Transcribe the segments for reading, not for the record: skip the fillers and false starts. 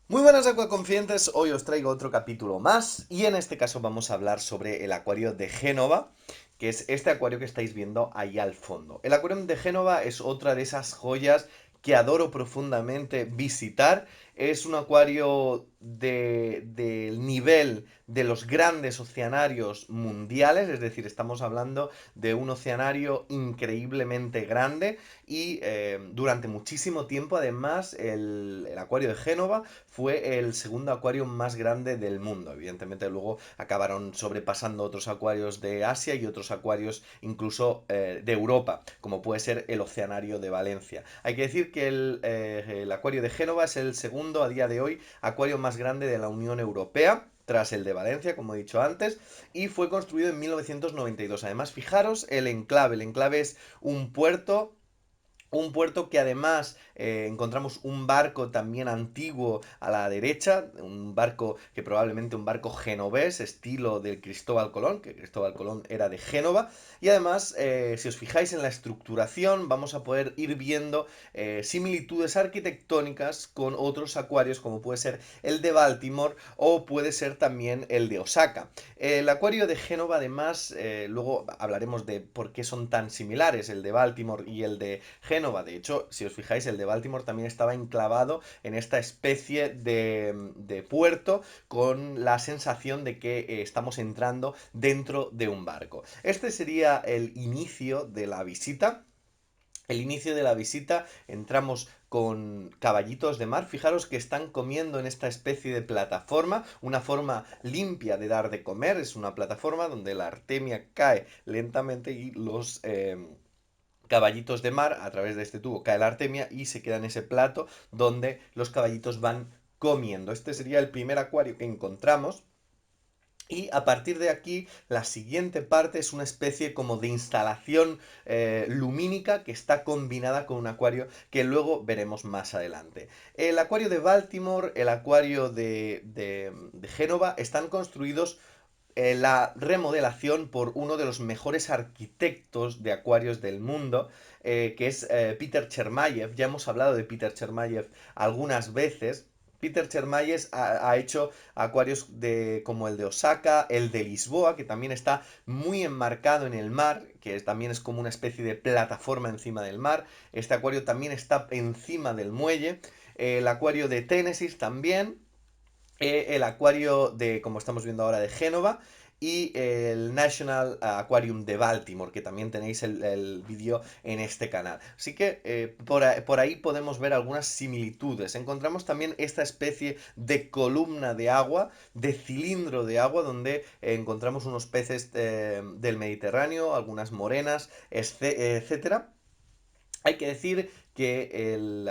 Muy buenas acuaconfientes, hoy os traigo otro capítulo más y en este caso vamos a hablar sobre el acuario de Génova, que es este acuario que estáis viendo ahí al fondo. El acuario de Génova es otra de esas joyas que adoro profundamente visitar. Es un acuario del nivel de los grandes oceanarios mundiales, es decir, estamos hablando de un oceanario increíblemente grande y durante muchísimo tiempo además el acuario de Génova fue el segundo acuario más grande del mundo. Evidentemente luego acabaron sobrepasando otros acuarios de Asia y otros acuarios incluso de Europa, como puede ser el Oceanario de Valencia. Hay que decir que el acuario de Génova es el segundo a día de hoy acuario más grande de la Unión Europea tras el de Valencia, como he dicho antes, y fue construido en 1992. Además, fijaros el enclave es un puerto que además encontramos un barco también antiguo a la derecha, un barco que probablemente un barco genovés, estilo del Cristóbal Colón, que Cristóbal Colón era de Génova, y además, si os fijáis en la estructuración, vamos a poder ir viendo similitudes arquitectónicas con otros acuarios, como puede ser el de Baltimore o puede ser también el de Osaka. El acuario de Génova, además, luego hablaremos de por qué son tan similares el de Baltimore y el de Génova. De hecho, si os fijáis, el de Baltimore también estaba enclavado en esta especie de puerto con la sensación de que estamos entrando dentro de un barco. Este sería el inicio de la visita. El inicio de la visita entramos con caballitos de mar. Fijaros que están comiendo en esta especie de plataforma, una forma limpia de dar de comer. Es una plataforma donde la artemia cae lentamente y los caballitos de mar, a través de este tubo, cae la artemia y se queda en ese plato donde los caballitos van comiendo. Este sería el primer acuario que encontramos. Y a partir de aquí, la siguiente parte es una especie como de instalación lumínica que está combinada con un acuario que luego veremos más adelante. El acuario de Baltimore, el acuario de Génova están construidos la remodelación por uno de los mejores arquitectos de acuarios del mundo, que es Peter Chermayeff. Ya hemos hablado de Peter Chermayeff algunas veces. Peter Chermayeff ha hecho acuarios como el de Osaka, el de Lisboa, que también está muy enmarcado en el mar, que también es como una especie de plataforma encima del mar. Este acuario también está encima del muelle. El acuario de Tennessee también, el acuario de, como estamos viendo ahora, de Génova y el National Aquarium de Baltimore, que también tenéis el vídeo en este canal. Así que por ahí podemos ver algunas similitudes. Encontramos también esta especie de columna de agua, de cilindro de agua, donde encontramos unos peces del Mediterráneo, algunas morenas, etcétera. Hay que decir que el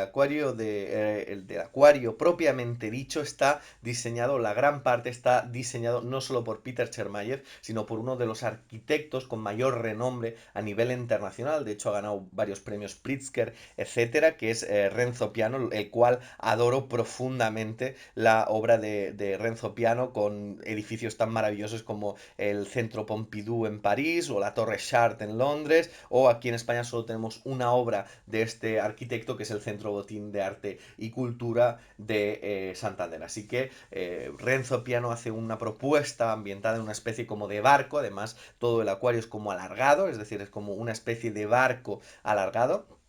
del acuario propiamente dicho está diseñado, la gran parte está diseñado no solo por Peter Chermayeff, sino por uno de los arquitectos con mayor renombre a nivel internacional. De hecho, ha ganado varios premios Pritzker, etcétera, que es Renzo Piano, el cual adoro profundamente la obra de Renzo Piano, con edificios tan maravillosos como el Centro Pompidou en París o la Torre Chartres en Londres, o aquí en España solo tenemos una obra de este arquitecto, que es el Centro Botín de Arte y Cultura de Santander. Así que Renzo Piano hace una propuesta ambientada en una especie como de barco. Además, todo el acuario es como alargado, es decir, es como una especie de barco alargado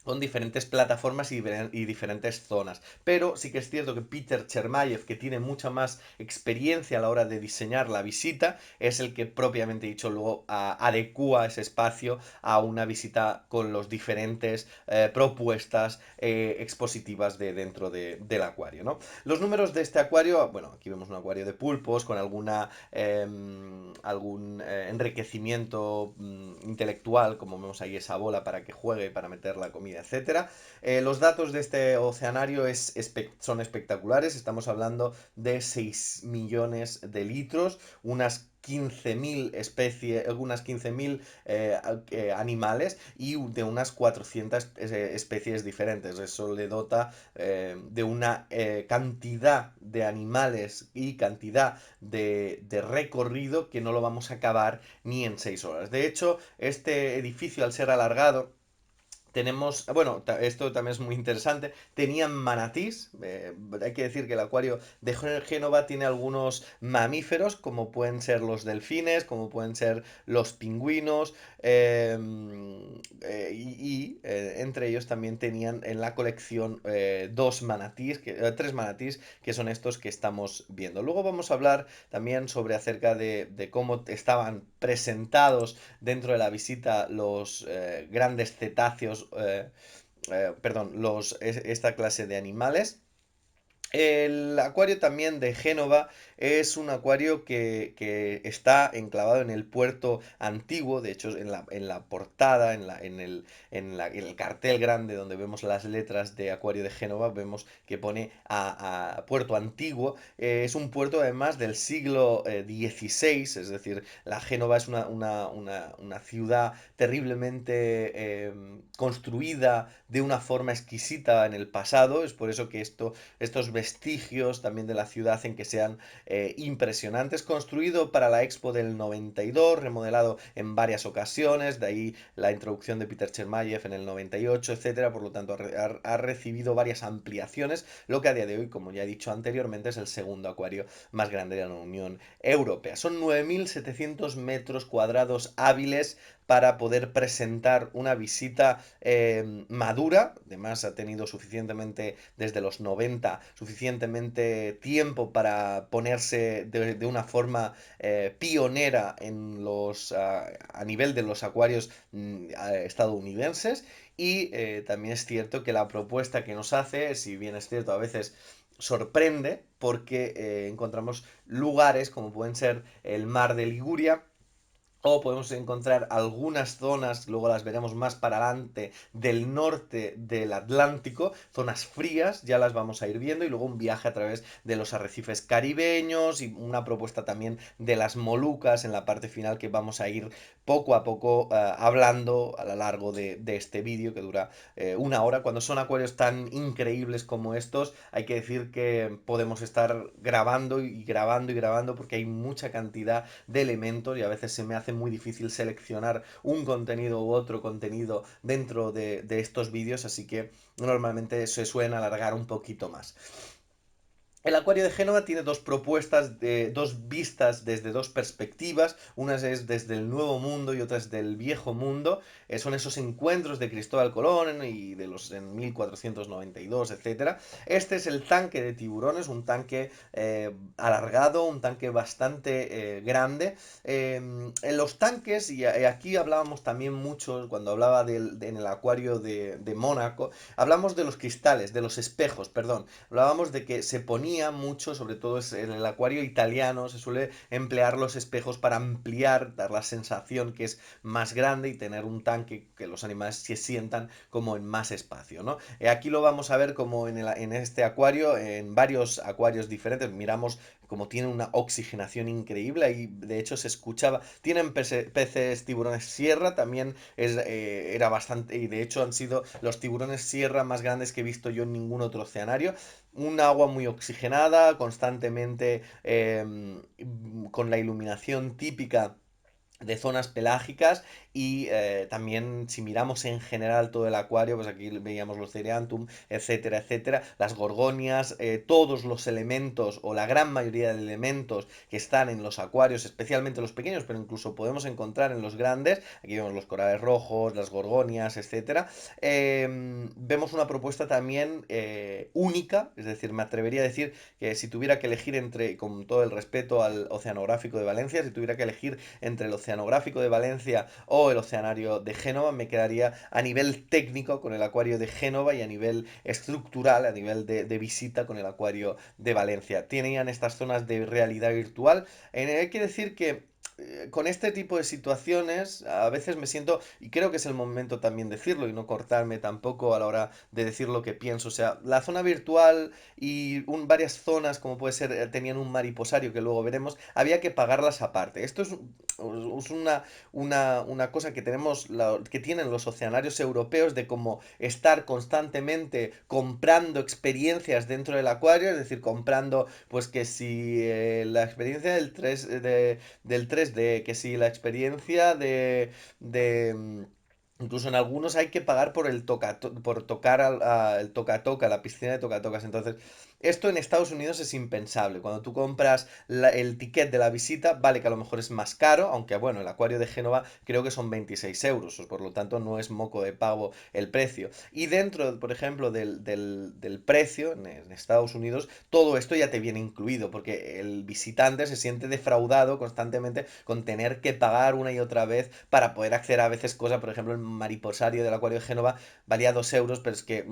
con diferentes plataformas y diferentes zonas. Pero sí que es cierto que Peter Chermayeff, que tiene mucha más experiencia a la hora de diseñar la visita, es el que propiamente dicho luego adecua ese espacio a una visita con los diferentes propuestas expositivas de dentro del acuario, ¿no? Los números de este acuario, bueno, aquí vemos un acuario de pulpos con algún enriquecimiento intelectual, como vemos ahí esa bola para que juegue, para meter la comida, etcétera. Los datos de este oceanario son espectaculares. Estamos hablando de 6 millones de litros, unas 15.000 especies, unas 15.000 animales y de unas 400 especies diferentes. Eso le dota de una cantidad de animales y cantidad de recorrido que no lo vamos a acabar ni en 6 horas. De hecho, este edificio, al ser alargado, Tenemos, bueno, esto también es muy interesante. Tenían manatís. Hay que decir que el acuario de Génova tiene algunos mamíferos, como pueden ser los delfines, como pueden ser los pingüinos, entre ellos también tenían en la colección dos manatís, tres manatís, que son estos que estamos viendo. Luego vamos a hablar también sobre acerca de cómo estaban presentados dentro de la visita los grandes cetáceos, perdón, esta clase de animales. El acuario también de Génova es un acuario que está enclavado en el puerto antiguo, de hecho en la portada, en el cartel grande donde vemos las letras de Acuario de Génova, vemos que pone a Puerto Antiguo. Es un puerto además del siglo XVI, es decir, la Génova es una ciudad terriblemente construida de una forma exquisita en el pasado, es por eso que estos vestigios también de la ciudad hacen que sean impresionantes. Construido para la Expo del 92, remodelado en varias ocasiones, de ahí la introducción de Peter Chermayeff en el 98, etcétera. Por lo tanto, ha recibido varias ampliaciones, lo que a día de hoy, como ya he dicho anteriormente, es el segundo acuario más grande de la Unión Europea. Son 9.700 metros cuadrados hábiles para poder presentar una visita madura. Además, ha tenido suficientemente, desde los 90, suficientemente tiempo para ponerse de una forma pionera a nivel de los acuarios estadounidenses. Y también es cierto que la propuesta que nos hace, si bien es cierto, a veces sorprende porque encontramos lugares como pueden ser el mar de Liguria, o podemos encontrar algunas zonas, luego las veremos más para adelante, del norte del Atlántico, zonas frías, ya las vamos a ir viendo, y luego un viaje a través de los arrecifes caribeños y una propuesta también de las Molucas en la parte final que vamos a ir poco a poco hablando a lo largo de este vídeo que dura una hora. Cuando son acuarios tan increíbles como estos, hay que decir que podemos estar grabando y grabando y grabando porque hay mucha cantidad de elementos y a veces se me hace muy difícil seleccionar un contenido u otro contenido dentro de estos vídeos, así que normalmente se suelen alargar un poquito más. El acuario de Génova tiene dos propuestas, dos vistas desde dos perspectivas. Una es desde el Nuevo Mundo y otra es del Viejo Mundo. Son esos encuentros de Cristóbal Colón y de los en 1492, etcétera. Este es el tanque de tiburones, un tanque alargado, un tanque bastante grande. En los tanques, y aquí hablábamos también mucho cuando hablaba en el acuario de Mónaco, hablamos de los cristales, de los espejos, perdón. Hablábamos de que se ponía mucho, sobre todo en el acuario italiano, se suele emplear los espejos para ampliar, dar la sensación que es más grande y tener un tanque que los animales se sientan como en más espacio, ¿no? Aquí lo vamos a ver como en este acuario, en varios acuarios diferentes. Miramos como tiene una oxigenación increíble y de hecho se escuchaba. Tienen peces tiburones sierra, también era bastante, y de hecho han sido los tiburones sierra más grandes que he visto yo en ningún otro oceanario. Un agua muy oxigenada, constantemente con la iluminación típica de zonas pelágicas. Y también si miramos en general todo el acuario, pues aquí veíamos los Cereantum, etcétera, etcétera, las gorgonias, todos los elementos o la gran mayoría de elementos que están en los acuarios, especialmente los pequeños, pero incluso podemos encontrar en los grandes. Aquí vemos los corales rojos, las gorgonias, etcétera. Vemos una propuesta también única, es decir, me atrevería a decir que si tuviera que elegir entre, con todo el respeto al Oceanográfico de Valencia, si tuviera que elegir entre el Oceanográfico de Valencia o el Oceanario de Génova, me quedaría a nivel técnico con el acuario de Génova y a nivel estructural, a nivel de visita, con el acuario de Valencia. Tenían estas zonas de realidad virtual. Hay que decir que con este tipo de situaciones a veces me siento, y creo que es el momento también de decirlo y no cortarme tampoco a la hora de decir lo que pienso, o sea, la zona virtual y varias zonas como puede ser, tenían un mariposario que luego veremos, había que pagarlas aparte. Esto es una cosa que tenemos, que tienen los oceanarios europeos, de como estar constantemente comprando experiencias dentro del acuario, es decir, comprando pues que si la experiencia del 3D, que si la experiencia de Incluso en algunos hay que pagar por el por tocar el toca-toca, la piscina de toca-tocas. Entonces, esto en Estados Unidos es impensable. Cuando tú compras el ticket de la visita, vale que a lo mejor es más caro, aunque bueno, el acuario de Génova creo que son 26 euros, por lo tanto no es moco de pavo el precio. Y dentro, por ejemplo, del precio en Estados Unidos, todo esto ya te viene incluido, porque el visitante se siente defraudado constantemente con tener que pagar una y otra vez para poder acceder a veces cosas. Por ejemplo, el mariposario del acuario de Génova valía 2 euros, pero es que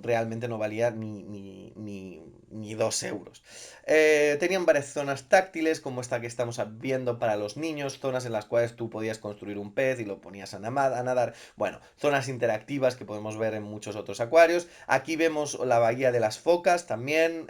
realmente no valía ni 2 euros. Tenían varias zonas táctiles, como esta que estamos viendo para los niños, zonas en las cuales tú podías construir un pez y lo ponías a nadar. Bueno, zonas interactivas que podemos ver en muchos otros acuarios. Aquí vemos la bahía de las focas también.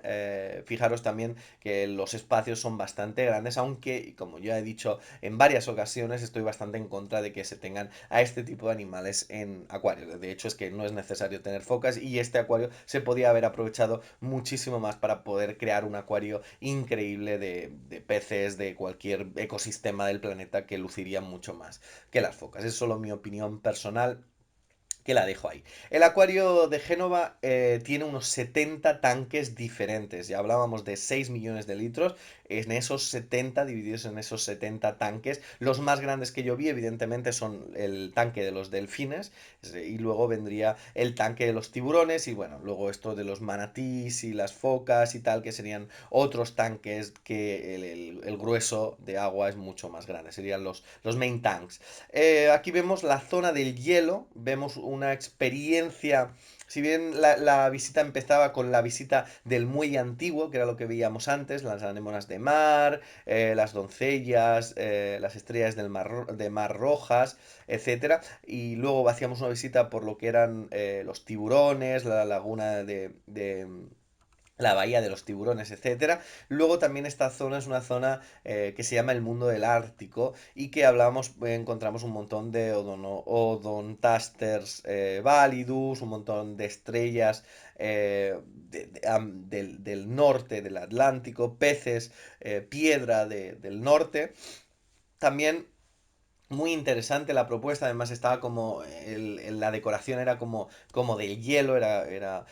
Fijaros también que los espacios son bastante grandes, aunque, como ya he dicho en varias ocasiones, estoy bastante en contra de que se tengan a este tipo de animales en acuarios. De hecho, es que no es necesario tener focas y este acuario se podía haber aprovechado muchísimo más para poder crear un acuario increíble de peces de cualquier ecosistema del planeta que luciría mucho más que las focas. Es solo mi opinión personal, que la dejo ahí. El acuario de Génova tiene unos 70 tanques diferentes. Ya hablábamos de 6 millones de litros. En esos 70, divididos en esos 70 tanques, los más grandes que yo vi, evidentemente, son el tanque de los delfines. Y luego vendría el tanque de los tiburones. Y bueno, luego esto de los manatís y las focas y tal, que serían otros tanques que el grueso de agua es mucho más grande. Serían los main tanks. Aquí vemos la zona del hielo, vemos una experiencia. Si bien la visita empezaba con la visita del muelle antiguo, que era lo que veíamos antes, las anémonas de mar, las doncellas, las estrellas de mar rojas, etcétera, y luego hacíamos una visita por lo que eran los tiburones, la laguna de la bahía de los tiburones, etcétera. Luego también esta zona es una zona que se llama el mundo del Ártico y que hablamos, encontramos un montón de odontasters validus, un montón de estrellas del norte del Atlántico, peces, piedra del norte. También muy interesante la propuesta, además estaba como, la decoración era como de hielo, era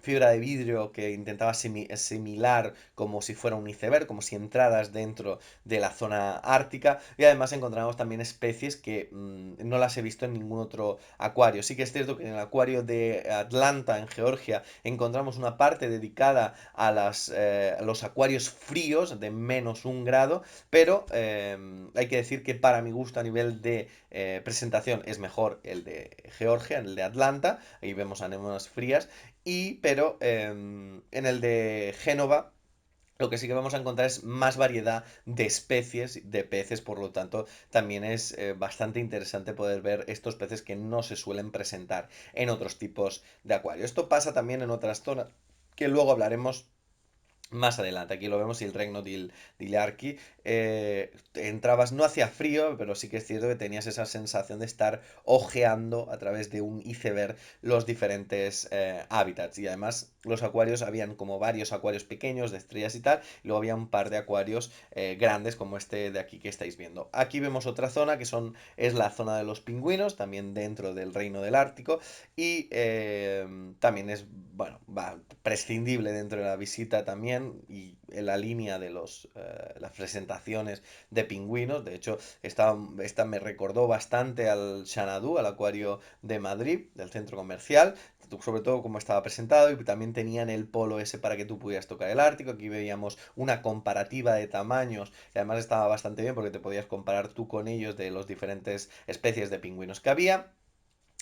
fibra de vidrio que intentaba asimilar como si fuera un iceberg, como si entraras dentro de la zona ártica, y además encontramos también especies que no las he visto en ningún otro acuario. Sí que es cierto que en el acuario de Atlanta, en Georgia, encontramos una parte dedicada a los acuarios fríos de -1 grado, pero hay que decir que para mi gusto a nivel de presentación es mejor el de Georgia, el de Atlanta, ahí vemos anémonas frías, pero en el de Génova lo que sí que vamos a encontrar es más variedad de especies de peces, por lo tanto también es bastante interesante poder ver estos peces que no se suelen presentar en otros tipos de acuarios. Esto pasa también en otras zonas que luego hablaremos más adelante. Aquí lo vemos y el Regno di Archi. Entrabas, no hacía frío, pero sí que es cierto que tenías esa sensación de estar ojeando a través de un iceberg los diferentes hábitats. Y además los acuarios, habían como varios acuarios pequeños de estrellas y tal, y luego había un par de acuarios grandes como este de aquí que estáis viendo. Aquí vemos otra zona es la zona de los pingüinos, también dentro del Reino del Ártico, y también es, bueno, prescindible dentro de la visita también y en la línea de las presentaciones de pingüinos. De hecho, esta me recordó bastante al Xanadu, al acuario de Madrid, del centro comercial, sobre todo como estaba presentado, y también tenían el polo ese para que tú pudieras tocar el Ártico. Aquí veíamos una comparativa de tamaños y además estaba bastante bien porque te podías comparar tú con ellos de las diferentes especies de pingüinos que había.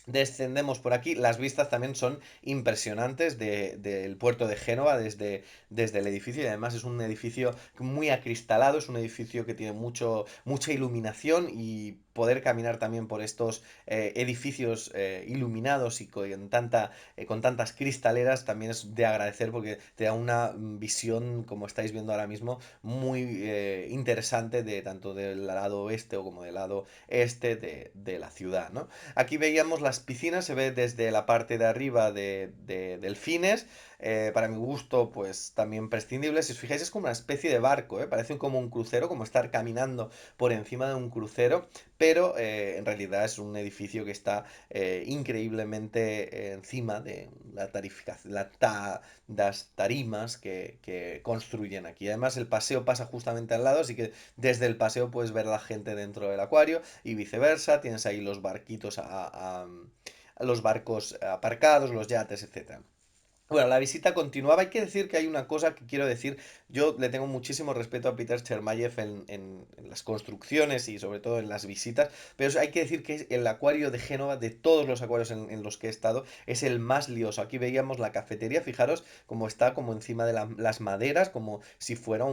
Descendemos por aquí, las vistas también son impresionantes del puerto de Génova desde el edificio, y además es un edificio muy acristalado, es un edificio que tiene mucha iluminación, y poder caminar también por estos edificios iluminados y con tantas cristaleras también es de agradecer, porque te da una visión, como estáis viendo ahora mismo, muy interesante de tanto del lado oeste o como del lado este de la ciudad, ¿no? Aquí veíamos las piscinas, se ve desde la parte de arriba de Delfines. para mi gusto, pues también prescindible. Si os fijáis, es como una especie de barco, ¿eh? Parece como un crucero, como estar caminando por encima de un crucero, pero en realidad es un edificio que está increíblemente encima de la tarificación, las tarimas que construyen aquí. Además, el paseo pasa justamente al lado, así que desde el paseo puedes ver a la gente dentro del acuario y viceversa. Tienes ahí los barquitos a los barcos aparcados, los yates, etcétera. Bueno, la visita continuaba. Hay que decir que hay una cosa que quiero decir. Yo le tengo muchísimo respeto a Peter Chermayeff en las construcciones y sobre todo en las visitas, pero hay que decir que el acuario de Génova, de todos los acuarios en los que he estado, es el más lioso. Aquí veíamos la cafetería, fijaros cómo está como encima de las maderas, como si fuera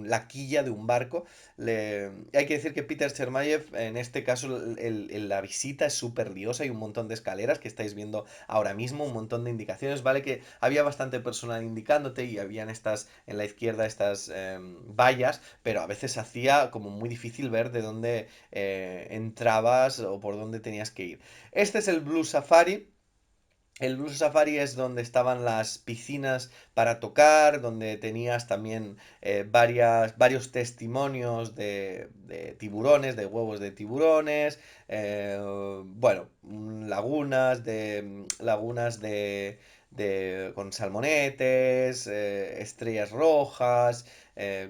la quilla de un barco. Hay que decir que Peter Chermayeff, en este caso, la visita es súper liosa. Hay un montón de escaleras que estáis viendo ahora mismo, un montón de indicaciones, ¿vale? Que había bastante personal indicándote y habían en la izquierda estas vallas, pero a veces hacía como muy difícil ver de dónde entrabas o por dónde tenías que ir. Este es el Blue Safari. El Blue Safari es donde estaban las piscinas para tocar, donde tenías también varios testimonios de tiburones, de huevos de tiburones, bueno, lagunas con salmonetes, estrellas rojas,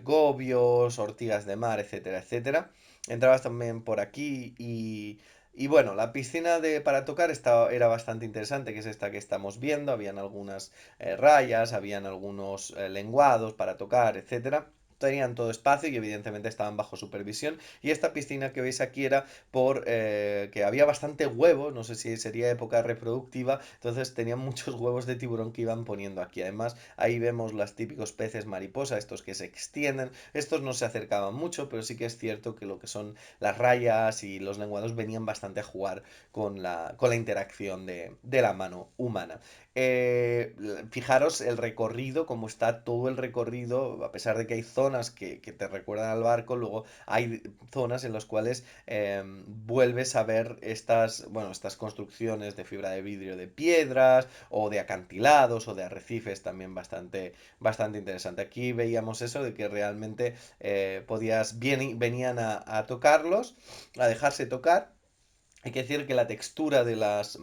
gobios, ortigas de mar, etcétera, etcétera. Entrabas también por aquí y bueno, la piscina para tocar era bastante interesante, que es esta que estamos viendo. Habían algunas rayas, habían algunos lenguados para tocar, etcétera. Tenían todo espacio y evidentemente estaban bajo supervisión. Y esta piscina que veis aquí era por que había bastante huevos, no sé si sería época reproductiva, entonces tenían muchos huevos de tiburón que iban poniendo aquí. Además, ahí vemos los típicos peces mariposa, estos que se extienden. Estos no se acercaban mucho, pero sí que es cierto que lo que son las rayas y los lenguados venían bastante a jugar con la interacción de la mano humana. Fijaros el recorrido, cómo está todo el recorrido, a pesar de que hay zonas que te recuerdan al barco, luego hay zonas en las cuales vuelves a ver estas construcciones de fibra de vidrio de piedras o de acantilados o de arrecifes también bastante interesante. Aquí veíamos eso de que realmente venían a tocarlos, a dejarse tocar. Hay que decir que la textura de las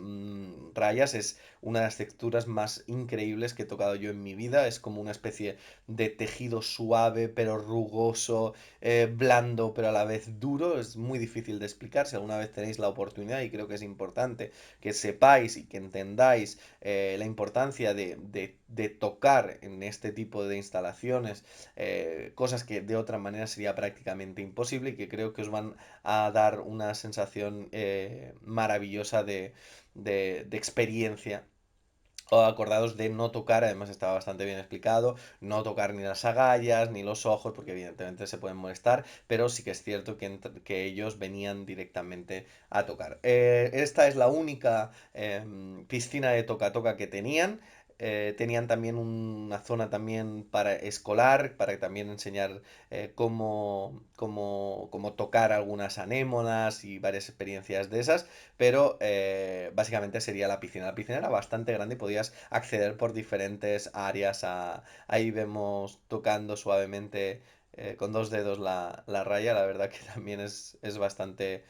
rayas es una de las texturas más increíbles que he tocado yo en mi vida. Es como una especie de tejido suave pero rugoso, blando pero a la vez duro. Es muy difícil de explicar. Si alguna vez tenéis la oportunidad, y creo que es importante que sepáis y que entendáis la importancia de tocar en este tipo de instalaciones, cosas que de otra manera sería prácticamente imposible y que creo que os van a dar una sensación maravillosa de experiencia. O acordados de no tocar, además estaba bastante bien explicado, no tocar ni las agallas, ni los ojos, porque evidentemente se pueden molestar, pero sí que es cierto que ellos venían directamente a tocar. Esta es la única piscina de toca-toca que tenían. Tenían también una zona también para escolar, para también enseñar cómo tocar algunas anémonas y varias experiencias de esas, pero básicamente sería la piscina. La piscina era bastante grande y podías acceder por diferentes áreas. Ahí vemos tocando suavemente con dos dedos la raya, la verdad que también es bastante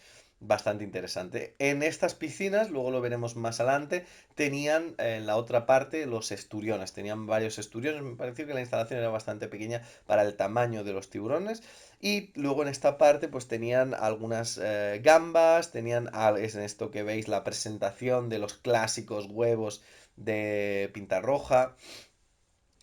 interesante. En estas piscinas, luego lo veremos más adelante, tenían en la otra parte los esturiones, tenían varios esturiones, me pareció que la instalación era bastante pequeña para el tamaño de los tiburones y luego en esta parte pues tenían algunas gambas, es en esto que veis la presentación de los clásicos huevos de pinta roja,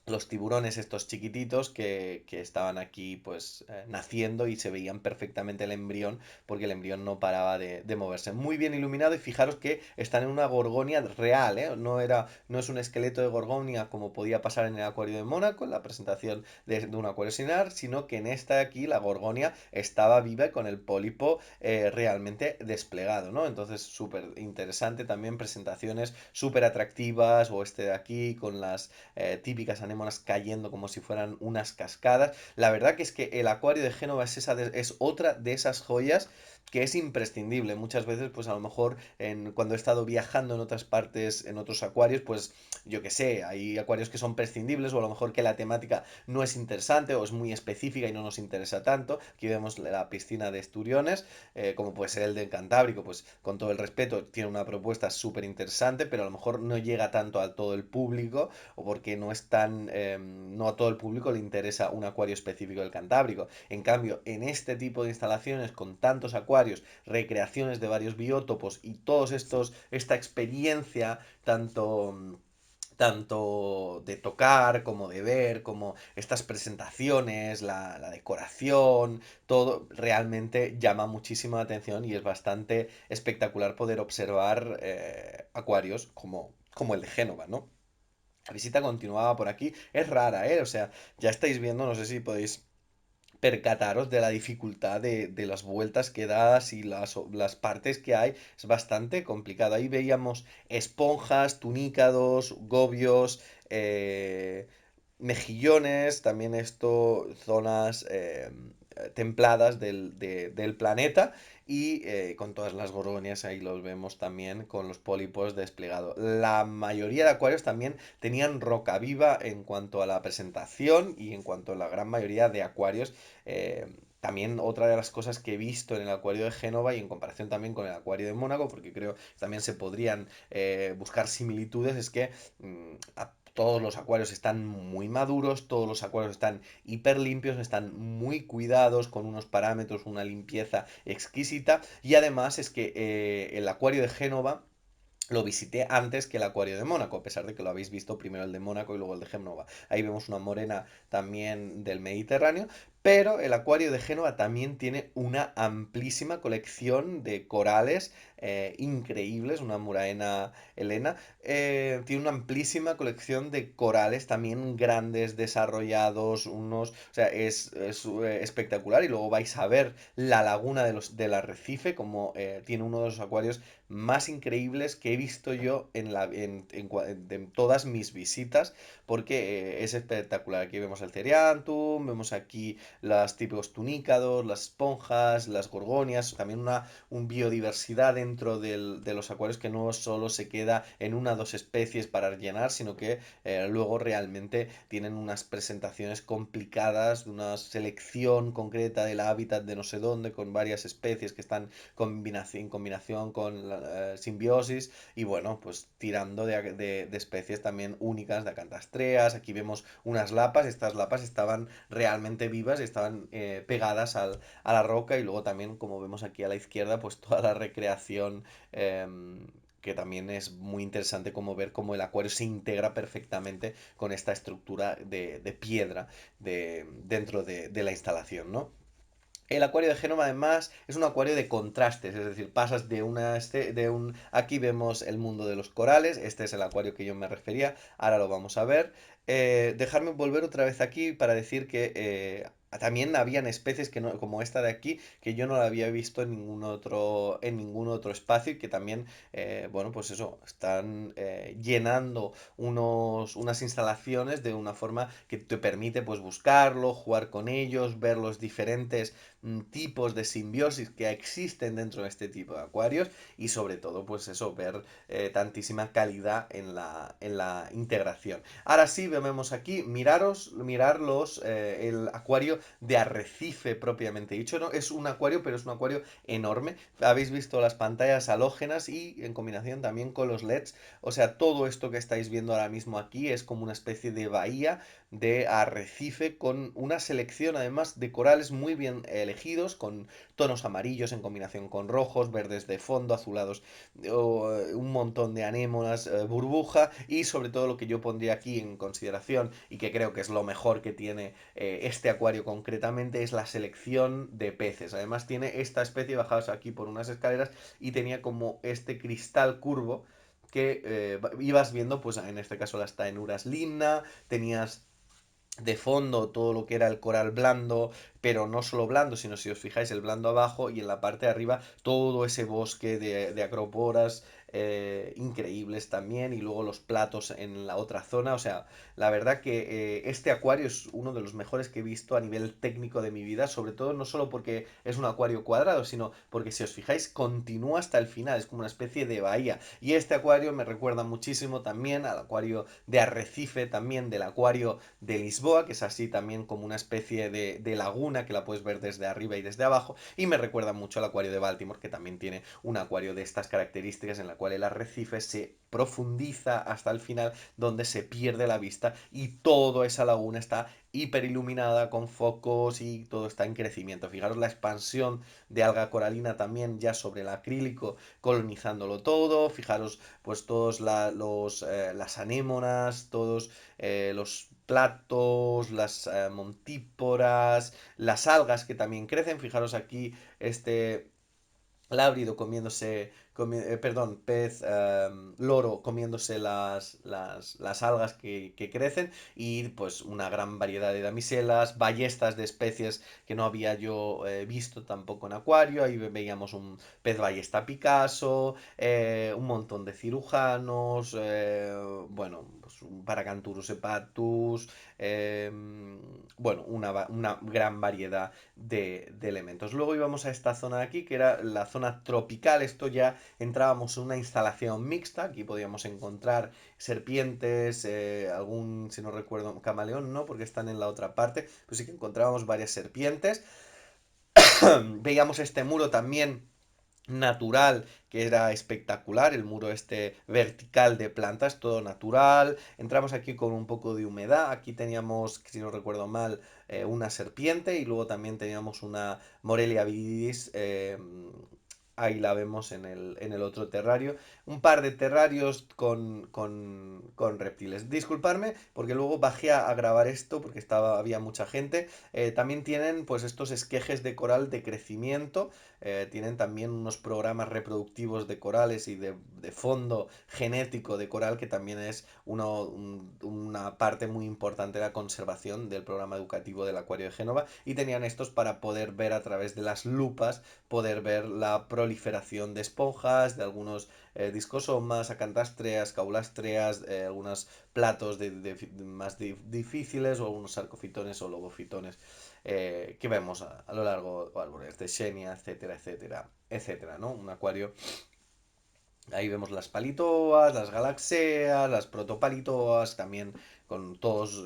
los tiburones estos chiquititos que estaban aquí pues naciendo y se veían perfectamente el embrión porque el embrión no paraba de moverse. Muy bien iluminado y fijaros que están en una gorgonia real, ¿eh? No es un esqueleto de gorgonia como podía pasar en el acuario de Mónaco, en la presentación de un acuario similar, sino que en esta de aquí la gorgonia estaba viva y con el pólipo realmente desplegado, ¿no? Entonces súper interesante también, presentaciones súper atractivas o este de aquí con las típicas anémonas cayendo como si fueran unas cascadas. La verdad que es que el acuario de Génova es otra de esas joyas que es imprescindible. Muchas veces, pues a lo mejor cuando he estado viajando en otras partes, en otros acuarios, pues yo qué sé, hay acuarios que son prescindibles o a lo mejor que la temática no es interesante o es muy específica y no nos interesa tanto. Aquí vemos la piscina de Esturiones, como puede ser el del Cantábrico, pues con todo el respeto, tiene una propuesta súper interesante, pero a lo mejor no llega tanto a todo el público o porque no es tan, no a todo el público le interesa un acuario específico del Cantábrico. En cambio, en este tipo de instalaciones con tantos acuarios, recreaciones de varios biótopos y todos esta experiencia tanto de tocar como de ver, como estas presentaciones, la decoración, todo realmente llama muchísimo la atención y es bastante espectacular poder observar acuarios como el de Génova, ¿no? La visita continuaba por aquí, es rara, ¿eh? O sea, ya estáis viendo, no sé si podéis percataros de la dificultad de las vueltas que das y las partes que hay. Es bastante complicado. Ahí veíamos esponjas, tunícados, gobios, mejillones, también zonas templadas del planeta y con todas las gorgonias ahí los vemos también con los pólipos desplegados. La mayoría de acuarios también tenían roca viva en cuanto a la presentación y en cuanto a la gran mayoría de acuarios. También otra de las cosas que he visto en el acuario de Génova y en comparación también con el acuario de Mónaco, porque creo que también se podrían buscar similitudes, es que todos los acuarios están muy maduros, todos los acuarios están hiper limpios, están muy cuidados, con unos parámetros, una limpieza exquisita, y además es que el acuario de Génova lo visité antes que el acuario de Mónaco, a pesar de que lo habéis visto primero el de Mónaco y luego el de Génova. Ahí vemos una morena también del Mediterráneo, pero el acuario de Génova también tiene una amplísima colección de corales increíbles, una muraena helena. Tiene una amplísima colección de corales también grandes, desarrollados, o sea, es espectacular y luego vais a ver la laguna del arrecife, como tiene uno de los acuarios más increíbles que he visto yo en todas mis visitas, porque es espectacular. Aquí vemos el Ceriantum, vemos aquí los típicos tunícados, las esponjas, las gorgonias, también un biodiversidad dentro de los acuarios que no solo se queda en una o dos especies para llenar, sino que luego realmente tienen unas presentaciones complicadas, de una selección concreta del hábitat de no sé dónde, con varias especies que están en combinación con la simbiosis y bueno, pues tirando de especies también únicas, de acantastreas. Aquí vemos unas lapas, estas lapas estaban realmente vivas y estaban pegadas a la roca y luego también, como vemos aquí a la izquierda, pues toda la recreación que también es muy interesante como ver cómo el acuario se integra perfectamente con esta estructura de piedra dentro de la instalación, ¿no? El acuario de Génova además es un acuario de contrastes, es decir, pasas aquí vemos el mundo de los corales, este es el acuario que yo me refería, ahora lo vamos a ver. Dejarme volver otra vez aquí para decir que también habían especies como esta de aquí que yo no la había visto en ningún otro espacio y que también, bueno, pues eso, están llenando unas instalaciones de una forma que te permite pues buscarlo, jugar con ellos, ver los diferentes tipos de simbiosis que existen dentro de este tipo de acuarios y sobre todo pues eso, ver tantísima calidad en la integración. Ahora sí, vemos aquí, el acuario de arrecife propiamente dicho, ¿no? Es un acuario, pero es un acuario enorme. Habéis visto las pantallas halógenas y en combinación también con los LEDs. O sea, todo esto que estáis viendo ahora mismo aquí es como una especie de bahía de arrecife con una selección además de corales muy bien elegidos, con tonos amarillos en combinación con rojos, verdes de fondo, azulados, un montón de anémonas, burbuja y sobre todo lo que yo pondría aquí en consideración y que creo que es lo mejor que tiene este acuario concretamente es la selección de peces. Además tiene esta especie bajados aquí por unas escaleras y tenía como este cristal curvo que ibas viendo, pues en este caso las taenuras limna, tenías de fondo todo lo que era el coral blando, pero no solo blando, sino si os fijáis el blando abajo y en la parte de arriba todo ese bosque de acróporas increíbles también, y luego los platos en la otra zona. O sea, la verdad que este acuario es uno de los mejores que he visto a nivel técnico de mi vida, sobre todo no solo porque es un acuario cuadrado, sino porque si os fijáis continúa hasta el final, es como una especie de bahía. Y este acuario me recuerda muchísimo también al acuario de Arrecife, también del acuario de Lisboa, que es así también como una especie de laguna que la puedes ver desde arriba y desde abajo, y me recuerda mucho al acuario de Baltimore, que también tiene un acuario de estas características en la cual el arrecife se profundiza hasta el final, donde se pierde la vista y toda esa laguna está hiper iluminada con focos y todo está en crecimiento. Fijaros la expansión de alga coralina también ya sobre el acrílico colonizándolo todo. Fijaros pues todos las anémonas, todos los platos, las montíporas, las algas que también crecen. Fijaros aquí este lábrido comiéndose, perdón, pez loro comiéndose las algas que crecen, y pues una gran variedad de damiselas, ballestas de especies que no había yo visto tampoco en acuario. Ahí veíamos un pez ballesta Picasso, un montón de cirujanos, bueno, pues un Paracanturus hepatus, eh, bueno, una gran variedad de elementos. Luego íbamos a esta zona de aquí, que era la zona tropical. Esto ya entrábamos en una instalación mixta. Aquí podíamos encontrar serpientes, algún, si no recuerdo, camaleón, no, porque están en la otra parte, pues sí que encontrábamos varias serpientes. Veíamos este muro también natural, que era espectacular, el muro este vertical de plantas, todo natural. Entramos aquí con un poco de humedad. Aquí teníamos, si no recuerdo mal, una serpiente, y luego también teníamos una Morelia viridis. Ahí la vemos en el otro terrario. Un par de terrarios con reptiles. Disculparme porque luego bajé a grabar esto porque había mucha gente. También tienen pues estos esquejes de coral de crecimiento. Tienen también unos programas reproductivos de corales y de fondo genético de coral, que también es una parte muy importante de la conservación del programa educativo del Acuario de Génova. Y tenían estos para poder ver a través de las lupas, poder ver la proliferación de esponjas, de algunos discosomas, acantastreas, caulastreas, algunos platos más difíciles, o algunos sarcofitones o lobofitones que vemos a lo largo, árboles de Xenia, etcétera, etcétera, etcétera, ¿no? Un acuario. Ahí vemos las palitoas, las galaxeas, las protopalitoas, también con todos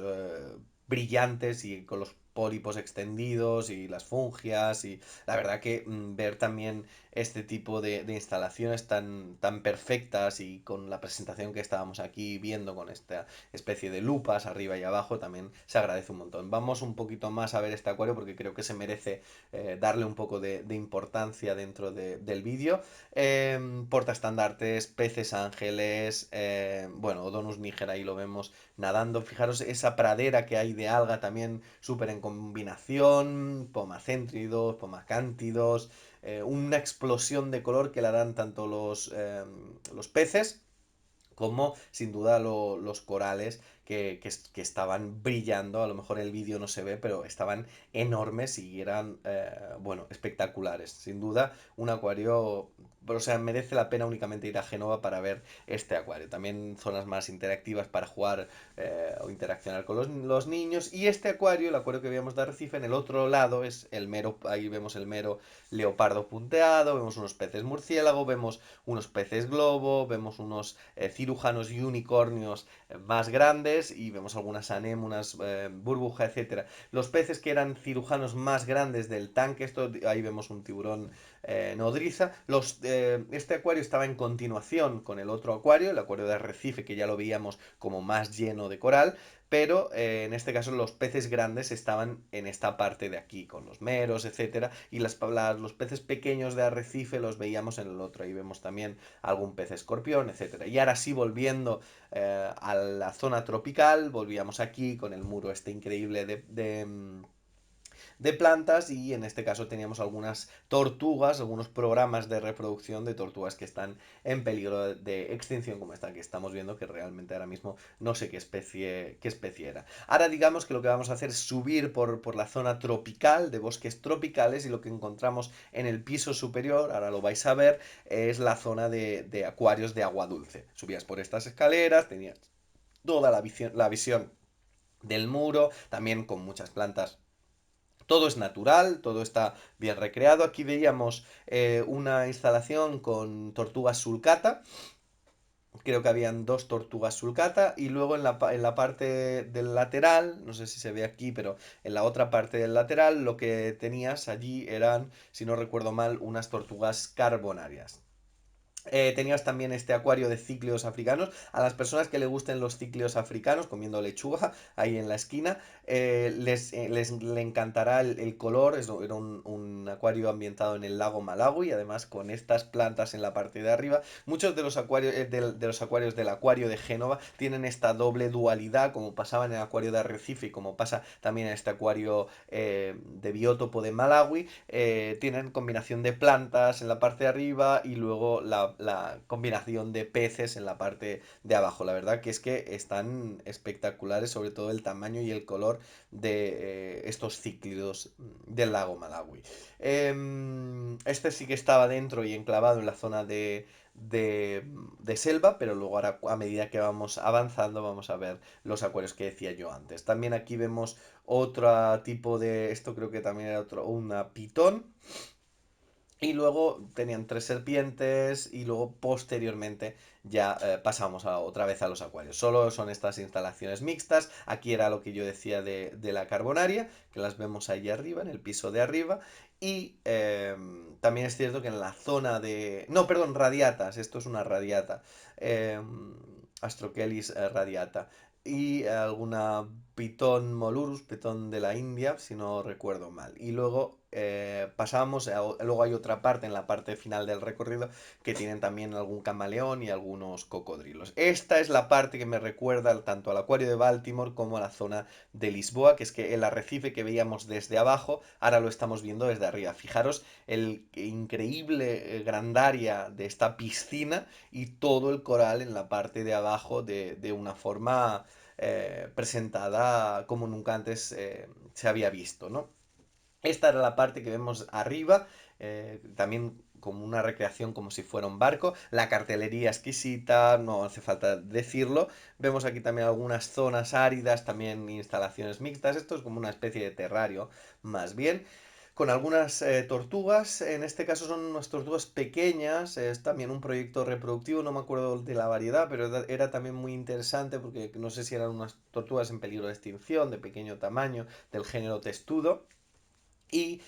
brillantes y con los pólipos extendidos y las fungias. Y la verdad que ver también este tipo de instalaciones tan perfectas, y con la presentación que estábamos aquí viendo con esta especie de lupas arriba y abajo, también se agradece un montón. Vamos un poquito más a ver este acuario porque creo que se merece darle un poco de importancia dentro del vídeo. Portaestandartes, peces ángeles, bueno, Odonus niger ahí lo vemos nadando. Fijaros esa pradera que hay de alga también súper en combinación, pomacéntridos, pomacántidos, una explosión de color que la dan tanto los peces como sin duda los corales que estaban brillando. A lo mejor el vídeo no se ve, pero estaban enormes y eran, bueno, espectaculares. Sin duda, un acuario, o sea, merece la pena únicamente ir a Génova para ver este acuario. También zonas más interactivas para jugar o interaccionar con los niños. Y este acuario, el acuario que veíamos de Arrecife, en el otro lado es el mero, ahí vemos el mero leopardo punteado, vemos unos peces murciélago, vemos unos peces globo, vemos unos cirujanos y unicornios más grandes, y vemos algunas anémonas, burbuja, etcétera. Los peces que eran cirujanos más grandes del tanque, esto, ahí vemos un tiburón nodriza. Este acuario estaba en continuación con el otro acuario, el acuario de Arrecife, que ya lo veíamos como más lleno de coral, pero en este caso los peces grandes estaban en esta parte de aquí, con los meros, etcétera, y los peces pequeños de Arrecife los veíamos en el otro. Ahí vemos también algún pez escorpión, etcétera. Y ahora sí, volviendo a la zona tropical, volvíamos aquí con el muro este increíble de plantas, y en este caso teníamos algunas tortugas, algunos programas de reproducción de tortugas que están en peligro de extinción, como esta que estamos viendo, que realmente ahora mismo no sé qué especie era. Ahora digamos que lo que vamos a hacer es subir por la zona tropical, de bosques tropicales, y lo que encontramos en el piso superior, ahora lo vais a ver, es la zona de acuarios de agua dulce. Subías por estas escaleras, tenías toda la visión del muro, también con muchas plantas. Todo es natural, todo está bien recreado. Aquí veíamos una instalación con tortugas sulcata. Creo que habían dos tortugas sulcata. Y luego en la parte del lateral, no sé si se ve aquí, pero en la otra parte del lateral lo que tenías allí eran, si no recuerdo mal, unas tortugas carbonarias. Tenías también este acuario de cíclidos africanos. A las personas que les gusten los cíclidos africanos, comiendo lechuga ahí en la esquina, le encantará el color. Era un acuario ambientado en el lago Malawi, y además con estas plantas en la parte de arriba. Muchos de los acuarios, de los acuarios del acuario de Génova tienen esta doble dualidad, como pasaba en el acuario de Arrecife y como pasa también en este acuario de biótopo de Malawi. Tienen combinación de plantas en la parte de arriba y luego la combinación de peces en la parte de abajo. La verdad que es que están espectaculares, sobre todo el tamaño y el color de estos cíclidos del lago Malawi. Este sí que estaba dentro y enclavado en la zona de selva, pero luego ahora a medida que vamos avanzando vamos a ver los acuarios que decía yo antes. También aquí vemos otro tipo de, esto creo que también era una pitón, y luego tenían tres serpientes, y luego posteriormente ya pasamos otra vez a los acuarios. Solo son estas instalaciones mixtas. Aquí era lo que yo decía de la carbonaria, que las vemos allí arriba, en el piso de arriba. Y también es cierto que en la zona de... No, perdón, radiatas. Esto es una radiata. eh, Astrochelis radiata. Y alguna pitón molurus, pitón de la India, si no recuerdo mal. Y luego pasamos, luego hay otra parte en la parte final del recorrido que tienen también algún camaleón y algunos cocodrilos. Esta es la parte que me recuerda tanto al acuario de Baltimore como a la zona de Lisboa, que es que el arrecife que veíamos desde abajo, ahora lo estamos viendo desde arriba. Fijaros el increíble grandaria de esta piscina y todo el coral en la parte de abajo de una forma presentada como nunca antes se había visto, ¿no? Esta era la parte que vemos arriba, también como una recreación como si fuera un barco. La cartelería exquisita, no hace falta decirlo. Vemos aquí también algunas zonas áridas, también instalaciones mixtas. Esto es como una especie de terrario, más bien. Con algunas tortugas, en este caso son unas tortugas pequeñas, es también un proyecto reproductivo, no me acuerdo de la variedad, pero era también muy interesante porque no sé si eran unas tortugas en peligro de extinción, de pequeño tamaño, del género testudo. Y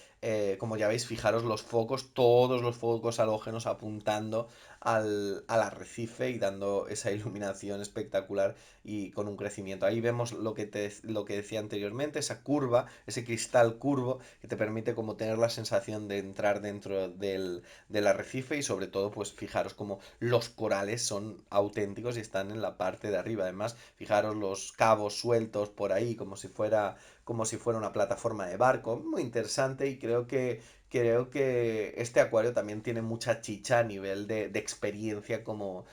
como ya veis, fijaros los focos, todos los focos halógenos apuntando al arrecife y dando esa iluminación espectacular y con un crecimiento. Ahí vemos lo que decía anteriormente, esa curva, ese cristal curvo que te permite como tener la sensación de entrar dentro del arrecife, y sobre todo pues fijaros como los corales son auténticos y están en la parte de arriba. Además, fijaros los cabos sueltos por ahí como si fuera una plataforma de barco. Muy interesante, y creo que este acuario también tiene mucha chicha a nivel de experiencia como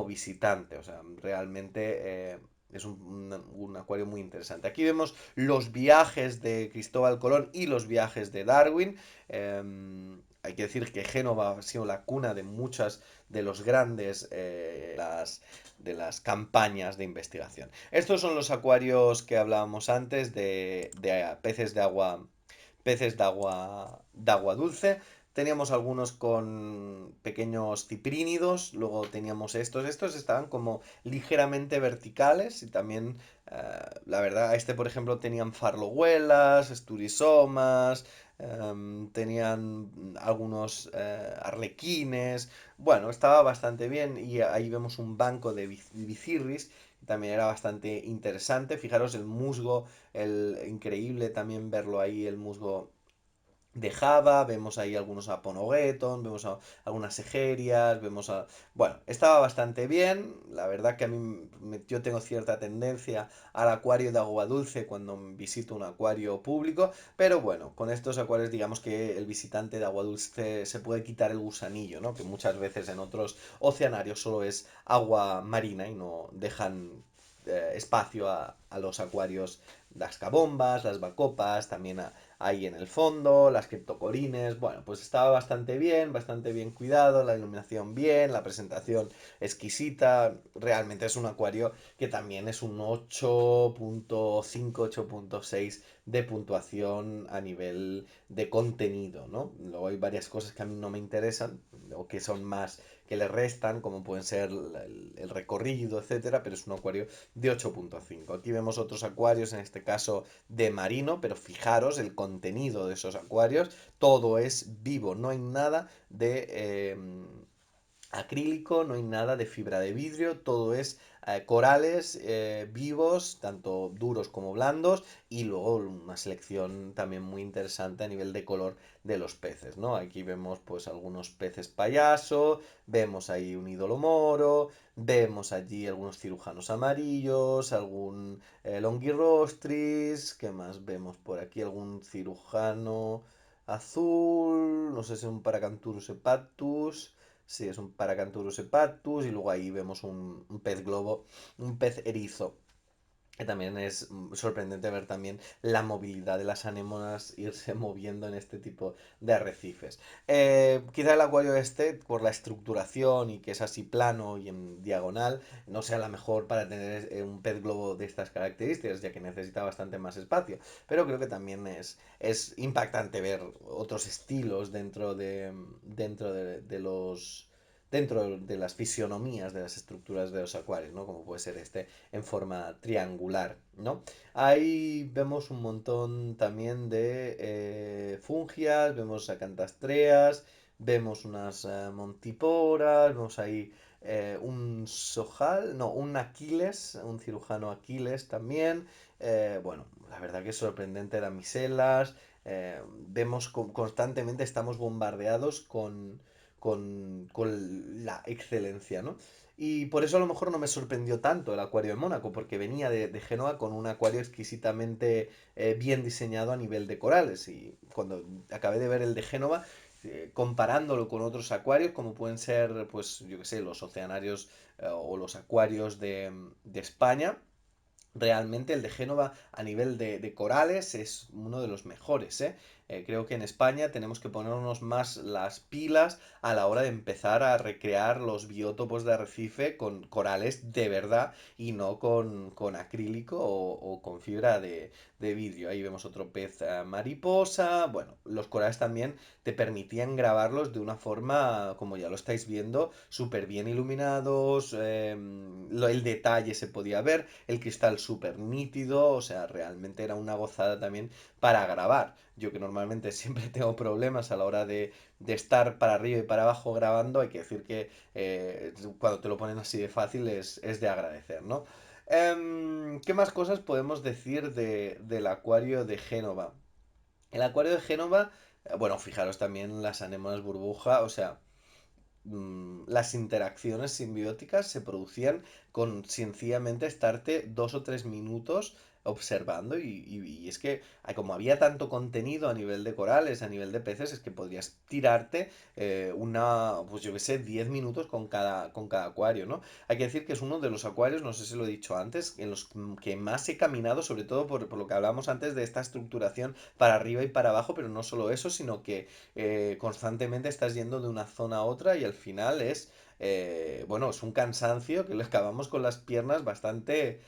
visitante. O sea, realmente es un acuario muy interesante. Aquí vemos los viajes de Cristóbal Colón y los viajes de Darwin. Hay que decir que Génova ha sido la cuna de muchas de los grandes de las campañas de investigación. Estos son los acuarios que hablábamos antes de peces de agua dulce. Teníamos algunos con pequeños ciprínidos, luego teníamos estos estaban como ligeramente verticales, y también, la verdad, por ejemplo tenían farloguelas, esturisomas, tenían algunos arlequines. Bueno, estaba bastante bien, y ahí vemos un banco de bicirris, que también era bastante interesante. Fijaros el musgo, el increíble también verlo ahí, el musgo de Java, vemos ahí algunos Aponogeton, vemos algunas Egerias, vemos a... Bueno, estaba bastante bien, la verdad que a mí yo tengo cierta tendencia al acuario de agua dulce cuando visito un acuario público, pero bueno, con estos acuarios digamos que el visitante de agua dulce se puede quitar el gusanillo, ¿no? Que muchas veces en otros oceanarios solo es agua marina y no dejan espacio a los acuarios, las cabombas, las bacopas, también ahí en el fondo, las criptocorines, bueno, pues estaba bastante bien cuidado, la iluminación bien, la presentación exquisita, realmente es un acuario que también es un 8.5, 8.6 de puntuación a nivel de contenido, ¿no? Luego hay varias cosas que a mí no me interesan o que son más que le restan, como pueden ser el recorrido, etcétera, pero es un acuario de 8.5. Aquí vemos otros acuarios, en este caso de marino, pero fijaros el contenido de esos acuarios, todo es vivo, no hay nada de acrílico, no hay nada de fibra de vidrio, todo es corales vivos, tanto duros como blandos, y luego una selección también muy interesante a nivel de color de los peces, ¿no? Aquí vemos pues algunos peces payaso, vemos ahí un ídolo moro, vemos allí algunos cirujanos amarillos, algún longirostris, ¿qué más vemos por aquí? Algún cirujano azul, no sé si es un Paracanthurus hepatus. Sí, es un Paracanthurus hepatus y luego ahí vemos un pez globo, un pez erizo. Que también es sorprendente ver también la movilidad de las anémonas irse moviendo en este tipo de arrecifes. Quizá el acuario este, por la estructuración y que es así plano y en diagonal, no sea la mejor para tener un pez globo de estas características, ya que necesita bastante más espacio. Pero creo que también es impactante ver otros estilos dentro de los dentro de las fisionomías de las estructuras de los acuarios, ¿no? Como puede ser este en forma triangular, ¿no? Ahí vemos un montón también de fungias, vemos acantastreas, vemos unas montiporas, vemos ahí un sojal, no, un Aquiles, un cirujano Aquiles también. Bueno, la verdad que es sorprendente las miselas. Vemos constantemente, estamos bombardeados con la excelencia, ¿no? Y por eso a lo mejor no me sorprendió tanto el acuario de Mónaco, porque venía de Génova con un acuario exquisitamente bien diseñado a nivel de corales. Y cuando acabé de ver el de Génova, comparándolo con otros acuarios, como pueden ser, pues, yo qué sé, los oceanarios o los acuarios de España, realmente el de Génova a nivel de corales es uno de los mejores, ¿eh? Creo que en España tenemos que ponernos más las pilas a la hora de empezar a recrear los biótopos de arrecife con corales de verdad y no con acrílico o con fibra de vidrio. Ahí vemos otro pez mariposa. Bueno, los corales también te permitían grabarlos de una forma, como ya lo estáis viendo, súper bien iluminados. El detalle se podía ver, el cristal súper nítido, o sea, realmente era una gozada también para grabar. Yo que normalmente siempre tengo problemas a la hora de estar para arriba y para abajo grabando, hay que decir que cuando te lo ponen así de fácil es de agradecer, ¿no? ¿Qué más cosas podemos decir del acuario de Génova? El acuario de Génova, bueno, fijaros también las anémonas burbuja, o sea, las interacciones simbióticas se producían con sencillamente estarte 2 o 3 minutos observando y es que como había tanto contenido a nivel de corales, a nivel de peces, es que podrías tirarte pues yo qué sé, 10 minutos con cada acuario, ¿no? Hay que decir que es uno de los acuarios, no sé si lo he dicho antes, en los que más he caminado, sobre todo por lo que hablábamos antes de esta estructuración para arriba y para abajo, pero no solo eso, sino que constantemente estás yendo de una zona a otra y al final bueno, es un cansancio que le acabamos con las piernas bastante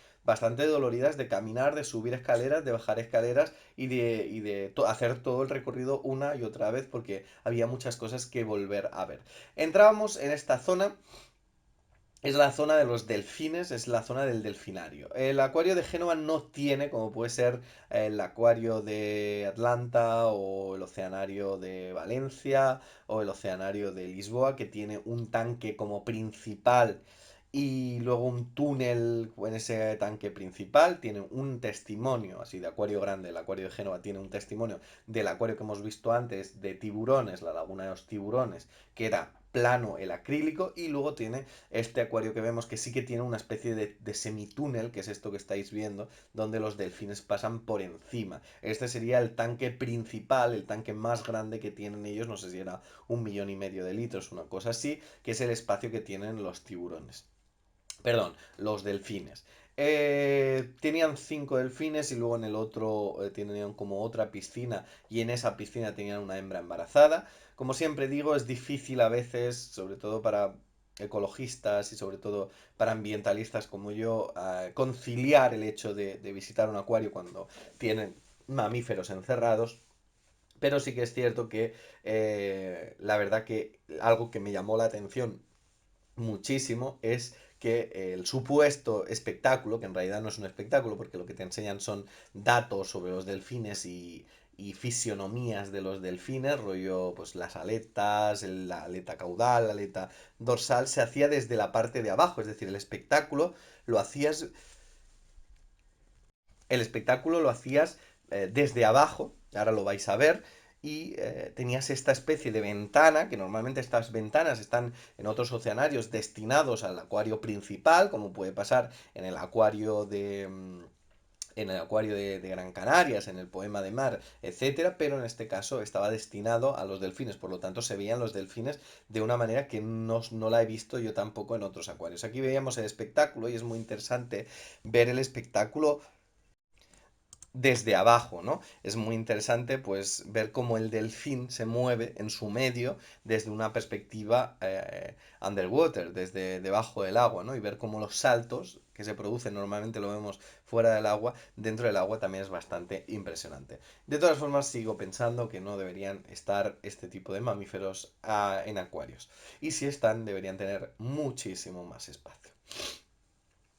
doloridas de caminar, de subir escaleras, de bajar escaleras y de hacer todo el recorrido una y otra vez porque había muchas cosas que volver a ver. Entrábamos en esta zona. Es la zona de los delfines, es la zona del delfinario. El acuario de Génova no tiene, como puede ser el acuario de Atlanta o el oceanario de Valencia o el oceanario de Lisboa, que tiene un tanque como principal y luego un túnel en ese tanque principal. Tiene un testimonio, así de acuario grande, el acuario de Génova tiene un testimonio del acuario que hemos visto antes de tiburones, la laguna de los tiburones, que era plano el acrílico, y luego tiene este acuario que vemos que sí que tiene una especie de semitúnel, que es esto que estáis viendo, donde los delfines pasan por encima. Este sería el tanque principal, el tanque más grande que tienen ellos, no sé si era 1,5 millones de litros, una cosa así, que es el espacio que tienen los tiburones. Perdón, los delfines. Tenían 5 delfines y luego en el otro tenían como otra piscina, y en esa piscina tenían una hembra embarazada. Como siempre digo, es difícil a veces, sobre todo para ecologistas y sobre todo para ambientalistas como yo, conciliar el hecho de visitar un acuario cuando tienen mamíferos encerrados. Pero sí que es cierto que la verdad que algo que me llamó la atención muchísimo es que el supuesto espectáculo, que en realidad no es un espectáculo porque lo que te enseñan son datos sobre los delfines y fisionomías de los delfines, rollo pues las aletas, la aleta caudal, la aleta dorsal, se hacía desde la parte de abajo, es decir, lo hacías, el espectáculo lo hacías desde abajo, ahora lo vais a ver, y tenías esta especie de ventana, que normalmente estas ventanas están en otros oceanarios destinados al acuario principal, como puede pasar en el acuario de Gran Canarias, en el poema de mar, etcétera, pero en este caso estaba destinado a los delfines, por lo tanto se veían los delfines de una manera que no la he visto yo tampoco en otros acuarios. Aquí veíamos el espectáculo y es muy interesante ver el espectáculo desde abajo, ¿no? Es muy interesante pues ver cómo el delfín se mueve en su medio desde una perspectiva underwater, desde debajo del agua, ¿no? Y ver cómo los saltos que se producen, normalmente lo vemos fuera del agua, dentro del agua también es bastante impresionante. De todas formas, sigo pensando que no deberían estar este tipo de mamíferos en acuarios. Y si están, deberían tener muchísimo más espacio.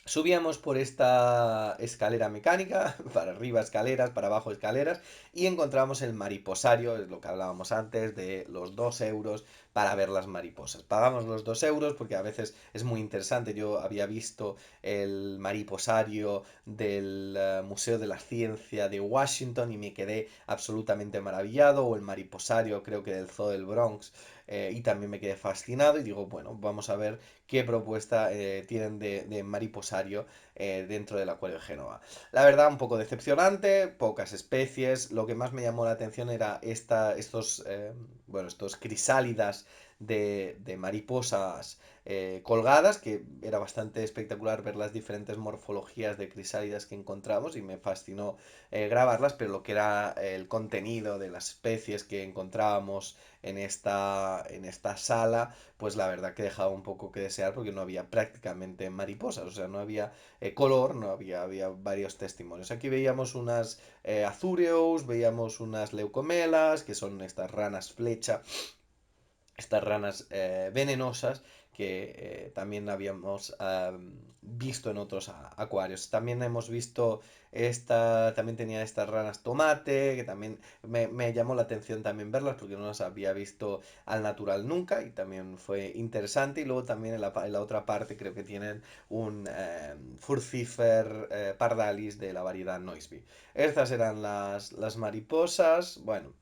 Subíamos por esta escalera mecánica, para arriba escaleras, para abajo escaleras, y encontramos el mariposario, es lo que hablábamos antes, de los 2 euros para ver las mariposas. Pagamos los 2 euros porque a veces es muy interesante. Yo había visto el mariposario del Museo de la Ciencia de Washington y me quedé absolutamente maravillado, o el mariposario creo que del Zoo del Bronx, y también me quedé fascinado y digo, bueno, vamos a ver qué propuesta tienen de mariposario dentro del acuario de Génova. La verdad, un poco decepcionante, pocas especies. Lo que más me llamó la atención era estos crisálidas de mariposas colgadas, que era bastante espectacular ver las diferentes morfologías de crisálidas que encontramos y me fascinó grabarlas, pero lo que era el contenido de las especies que encontrábamos en esta sala, pues la verdad que dejaba un poco que desear porque no había prácticamente mariposas, o sea, no había color, no había varios testimonios. Aquí veíamos unas azureus, veíamos unas leucomelas, que son estas ranas flecha, estas ranas venenosas que también habíamos visto en otros acuarios. También hemos visto también tenía estas ranas tomate, que también me llamó la atención también verlas porque no las había visto al natural nunca y también fue interesante. Y luego también en la otra parte creo que tienen un Furcifer pardalis de la variedad Noisby. Estas eran las mariposas. Bueno,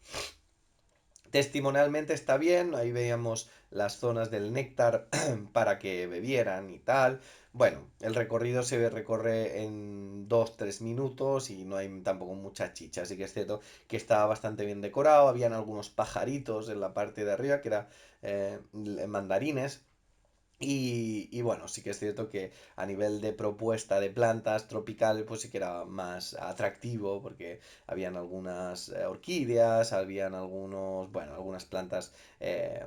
testimonialmente está bien, ahí veíamos las zonas del néctar para que bebieran y tal. Bueno, el recorrido se recorre en 2-3 minutos y no hay tampoco mucha chicha, así que es cierto que estaba bastante bien decorado, habían algunos pajaritos en la parte de arriba que eran mandarines. Y bueno, sí que es cierto que a nivel de propuesta de plantas tropicales, pues sí que era más atractivo porque habían algunas orquídeas, habían algunas plantas eh,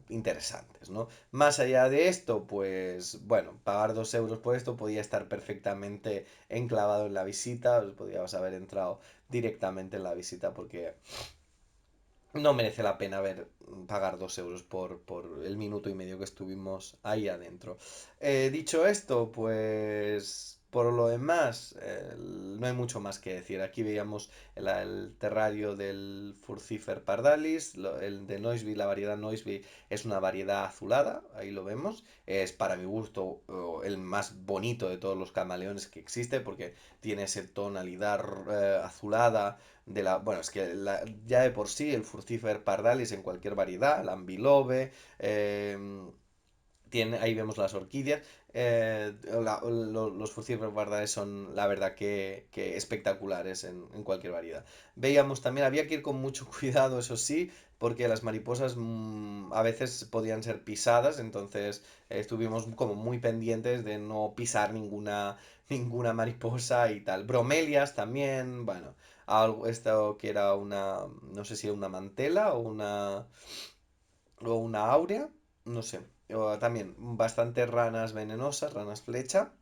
interesantes, ¿no? Más allá de esto, pues bueno, pagar 2 euros por esto podía estar perfectamente enclavado en la visita, os podíamos haber entrado directamente en la visita porque no merece la pena pagar 2 euros por el minuto y medio que estuvimos ahí adentro. Dicho esto, pues Por lo demás, no hay mucho más que decir. Aquí veíamos el terrario del Furcifer pardalis, el de Noisby, la variedad Noisby es una variedad azulada, ahí lo vemos. Es para mi gusto el más bonito de todos los camaleones que existe porque tiene esa tonalidad azulada de la... Bueno, es que ya de por sí el Furcifer pardalis en cualquier variedad, el ambilobe, ahí vemos las orquídeas. Los fucíferos pardales son, la verdad, que espectaculares en cualquier variedad. Veíamos también, había que ir con mucho cuidado, eso sí, porque las mariposas a veces podían ser pisadas, entonces estuvimos como muy pendientes de no pisar ninguna mariposa y tal. Bromelias también, bueno, esto que era una, no sé si era una mantela o una áurea, no sé. También bastantes ranas venenosas, ranas flecha.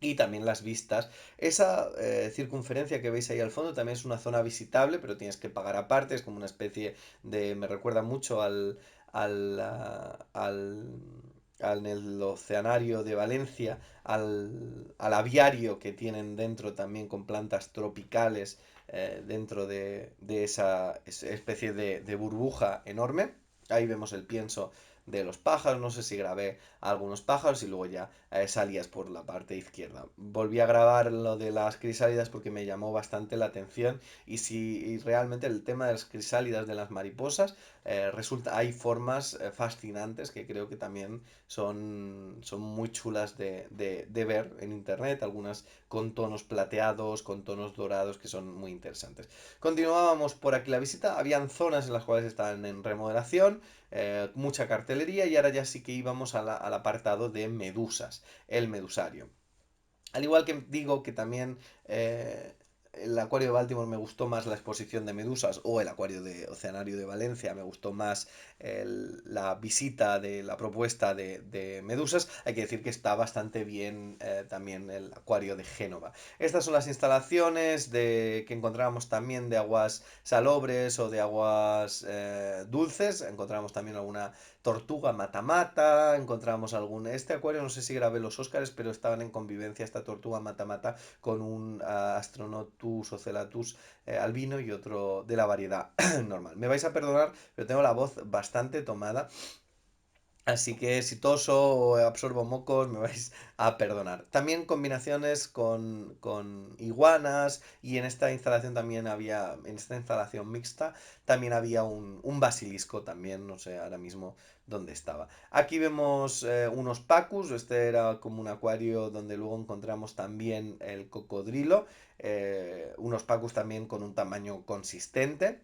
Y también las vistas. Esa circunferencia que veis ahí al fondo también es una zona visitable, pero tienes que pagar aparte. Es como una especie de... Me recuerda mucho al, ah, al, al el oceanario de Valencia, al aviario que tienen dentro también con plantas tropicales dentro de esa especie de burbuja enorme. Ahí vemos el pienso de los pájaros. No sé si grabé algunos pájaros y luego ya salías por la parte izquierda. Volví a grabar lo de las crisálidas porque me llamó bastante la atención y realmente el tema de las crisálidas de las mariposas hay formas fascinantes que creo que también son muy chulas de ver en internet, algunas con tonos plateados, con tonos dorados que son muy interesantes. Continuábamos por aquí la visita, habían zonas en las cuales estaban en remodelación, mucha cartelería y ahora ya sí que íbamos al apartado de medusas, el medusario. Al igual que digo que también el acuario de Baltimore me gustó más la exposición de medusas o el acuario de Oceanario de Valencia me gustó más la visita de la propuesta de medusas, hay que decir que está bastante bien también el acuario de Génova. Estas son las instalaciones que encontramos también de aguas salobres o de aguas dulces, encontramos también alguna tortuga mata-mata, encontramos algún... Este acuario no sé si grabé los Óscares, pero estaban en convivencia esta tortuga mata-mata con un Astronotus ocellatus albino y otro de la variedad normal. Me vais a perdonar, pero tengo la voz bastante tomada. Así que si toso o absorbo mocos, me vais a perdonar. También combinaciones con iguanas y en esta instalación también había, en esta instalación mixta, también había un basilisco también, no sé ahora mismo dónde estaba. Aquí vemos unos pacus, este era como un acuario donde luego encontramos también el cocodrilo, unos pacus también con un tamaño consistente.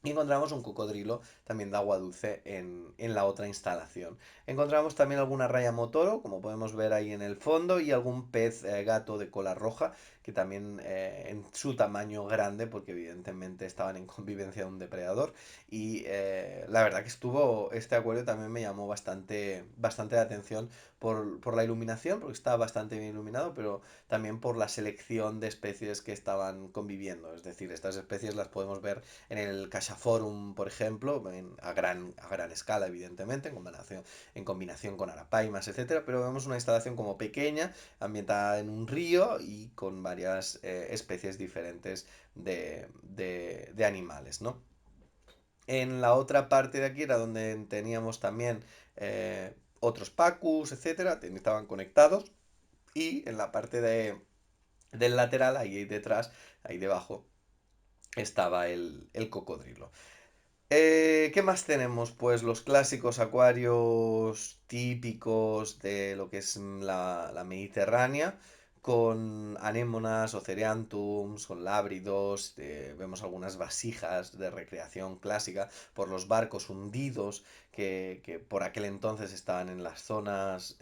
Y encontramos un cocodrilo también de agua dulce en la otra instalación. Encontramos también alguna raya motoro, como podemos ver ahí en el fondo, y algún pez gato de cola roja, que también en su tamaño grande, porque evidentemente estaban en convivencia de un depredador. Y la verdad que este acuario también me llamó bastante la atención por la iluminación, porque estaba bastante bien iluminado, pero también por la selección de especies que estaban conviviendo. Es decir, estas especies las podemos ver en el Caixaforum, por ejemplo, a gran escala, evidentemente, en combinación con arapaimas, etcétera, pero vemos una instalación como pequeña, ambientada en un río y con varias especies diferentes de animales, ¿no? En la otra parte de aquí era donde teníamos también otros pacus, etcétera, estaban conectados, y en la parte del lateral, ahí detrás, ahí debajo, estaba el cocodrilo. ¿Qué más tenemos? Pues los clásicos acuarios típicos de lo que es la Mediterránea, con anémonas, ocereantums, con lábridos, vemos algunas vasijas de recreación clásica por los barcos hundidos que por aquel entonces estaban en las zonas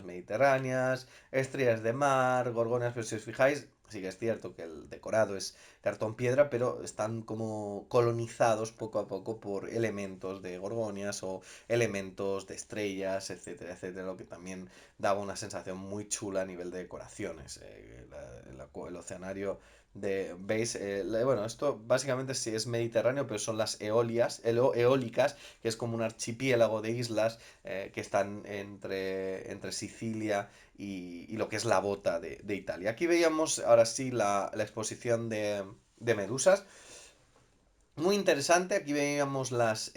mediterráneas, estrellas de mar, gorgonias, pero si os fijáis, sí que es cierto que el decorado es cartón piedra, pero están como colonizados poco a poco por elementos de gorgonias o elementos de estrellas, etcétera, etcétera, lo que también daba una sensación muy chula a nivel de decoraciones. El oceanario ¿veis? Bueno, esto básicamente sí es Mediterráneo, pero son las eólicas, que es como un archipiélago de islas que están entre Sicilia y lo que es la bota de Italia. Aquí veíamos ahora sí la exposición de medusas. Muy interesante, aquí veíamos las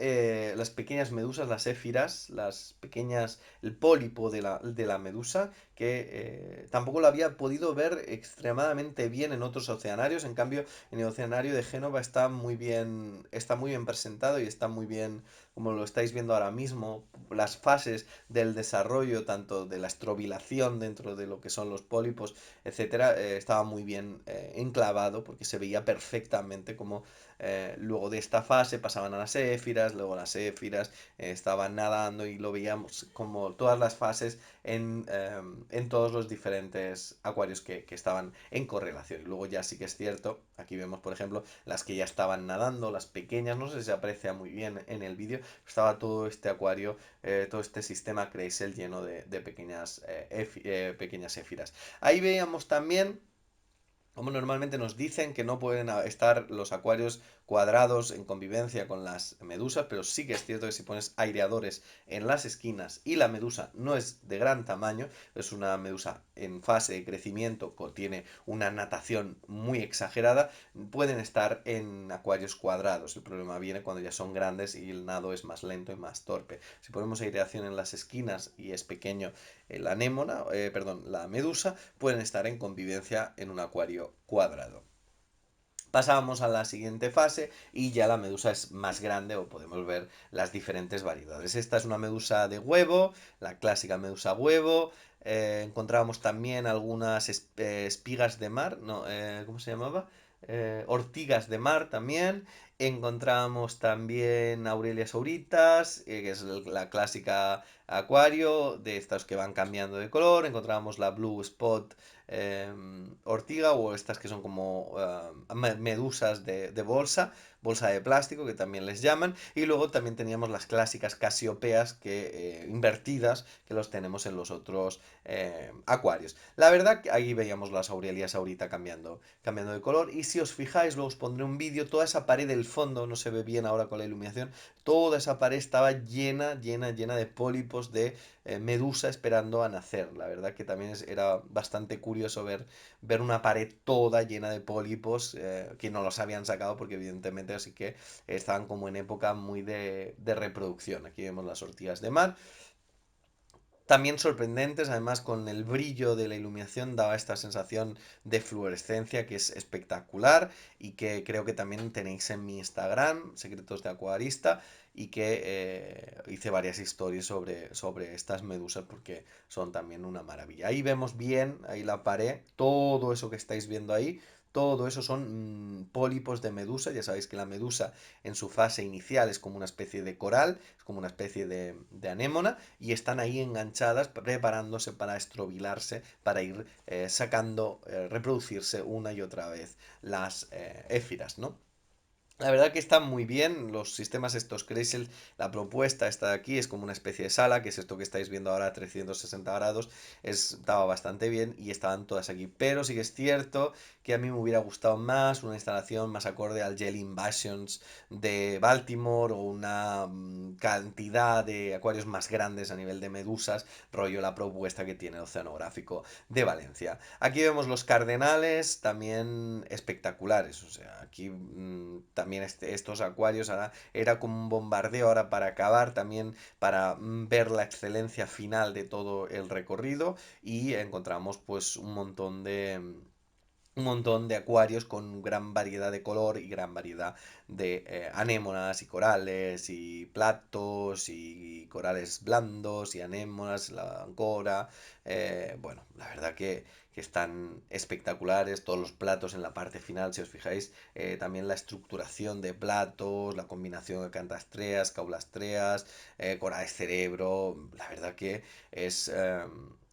pequeñas medusas, las éfiras, las pequeñas, el pólipo de la medusa, que tampoco lo había podido ver extremadamente bien en otros oceanarios. En cambio, en el oceanario de Génova está muy bien presentado y está muy bien, como lo estáis viendo ahora mismo, las fases del desarrollo, tanto de la estrobilación dentro de lo que son los pólipos, etcétera, estaba muy bien enclavado porque se veía perfectamente como luego de esta fase pasaban a las éfiras, luego las éfiras estaban nadando y lo veíamos como todas las fases en todos los diferentes acuarios que estaban en correlación. Y luego ya sí que es cierto, aquí vemos por ejemplo las que ya estaban nadando, las pequeñas, no sé si se aprecia muy bien en el vídeo, estaba todo este acuario, todo este sistema Kreisel lleno de pequeñas éfiras. Ahí veíamos también como normalmente nos dicen que no pueden estar los acuarios cuadrados en convivencia con las medusas, pero sí que es cierto que si pones aireadores en las esquinas y la medusa no es de gran tamaño, es una medusa en fase de crecimiento, tiene una natación muy exagerada, pueden estar en acuarios cuadrados. El problema viene cuando ya son grandes y el nado es más lento y más torpe. Si ponemos aireación en las esquinas y es pequeño la anémona, perdón, la medusa, pueden estar en convivencia en un acuario cuadrado. Pasábamos a la siguiente fase y ya la medusa es más grande o podemos ver las diferentes variedades. Esta es una medusa de huevo, la clásica medusa huevo. Encontrábamos también algunas espigas de mar, no, ¿cómo se llamaba? Ortigas de mar también. Encontramos también Aurelia sauritas, que es la clásica acuario, de estas que van cambiando de color. Encontramos la Blue Spot ortiga o estas que son como medusas de bolsa de plástico que también les llaman. Y luego también teníamos las clásicas casiopeas invertidas que los tenemos en los otros acuarios. La verdad que ahí veíamos las Aurelias ahorita cambiando de color. Y si os fijáis, luego os pondré un vídeo, toda esa pared del fondo, no se ve bien ahora con la iluminación, toda esa pared estaba llena de pólipos de medusa esperando a nacer. La verdad que también era bastante curioso ver una pared toda llena de pólipos que no los habían sacado porque evidentemente así que estaban como en época muy de reproducción. Aquí vemos las ortigas de mar. También sorprendentes, además con el brillo de la iluminación daba esta sensación de fluorescencia que es espectacular y que creo que también tenéis en mi Instagram, Secretos de Acuarista, y que hice varias historias sobre estas medusas porque son también una maravilla. Ahí vemos bien, ahí la pared, todo eso que estáis viendo ahí. Todo eso son pólipos de medusa. Ya sabéis que la medusa en su fase inicial es como una especie de coral, es como una especie de anémona y están ahí enganchadas preparándose para estrobilarse, para ir sacando, reproducirse una y otra vez las éfiras, ¿no? La verdad que está muy bien los sistemas estos Kreisel, la propuesta esta de aquí es como una especie de sala, que es esto que estáis viendo ahora a 360 grados, estaba bastante bien y estaban todas aquí, pero sí que es cierto que a mí me hubiera gustado más una instalación más acorde al Jelly Invasions de Baltimore o una cantidad de acuarios más grandes a nivel de medusas, rollo la propuesta que tiene el Oceanográfico de Valencia. Aquí vemos los cardenales, también espectaculares. O sea, aquí también estos acuarios ahora era como un bombardeo ahora para acabar, también para ver la excelencia final de todo el recorrido y encontramos pues un montón de acuarios con gran variedad de color y gran variedad de anémonas y corales y platos y corales blandos y anémonas, la ancora. Bueno, la verdad que están espectaculares todos los platos en la parte final, si os fijáis, también la estructuración de platos, la combinación de cantastreas, caulastreas, corales cerebro, la verdad que es...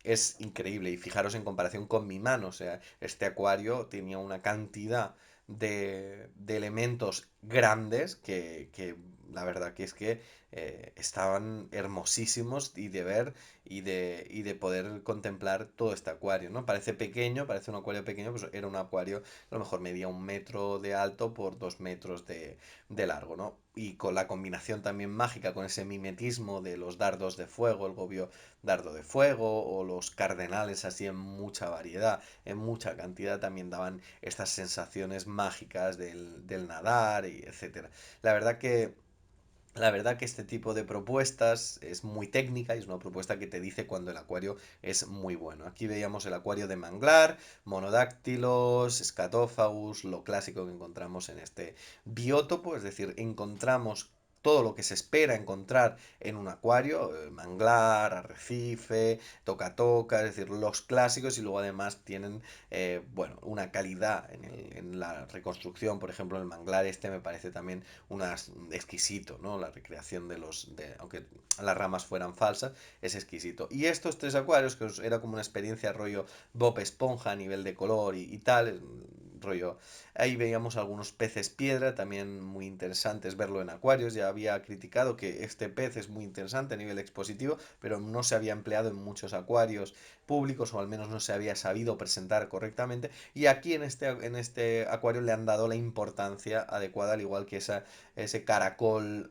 es increíble y fijaros en comparación con mi mano, o sea, este acuario tenía una cantidad de elementos grandes que la verdad que es que estaban hermosísimos y de ver y de poder contemplar todo este acuario, ¿no? Parece pequeño, parece un acuario pequeño, pues era un acuario a lo mejor medía 1 metro de alto por 2 metros de largo, ¿no? Y con la combinación también mágica, con ese mimetismo de los dardos de fuego, el gobio dardo de fuego o los cardenales así en mucha variedad, en mucha cantidad, también daban estas sensaciones mágicas del nadar y etcétera. La verdad que la verdad que este tipo de propuestas es muy técnica y es una propuesta que te dice cuando el acuario es muy bueno. Aquí veíamos el acuario de manglar, monodáctilos, escatófagus, lo clásico que encontramos en este biótopo, es decir, encontramos todo lo que se espera encontrar en un acuario, manglar, arrecife, toca-toca, es decir, los clásicos y luego además tienen, bueno, una calidad en la reconstrucción, por ejemplo, el manglar este me parece también exquisito, ¿no? La recreación aunque las ramas fueran falsas, es exquisito. Y estos tres acuarios, que era como una experiencia rollo Bob Esponja a nivel de color y tal, rollo, ahí veíamos algunos peces piedra, también muy interesantes verlo en acuarios. Ya había criticado que este pez es muy interesante a nivel expositivo, pero no se había empleado en muchos acuarios públicos o al menos no se había sabido presentar correctamente. Y aquí en este acuario le han dado la importancia adecuada, al igual que ese caracol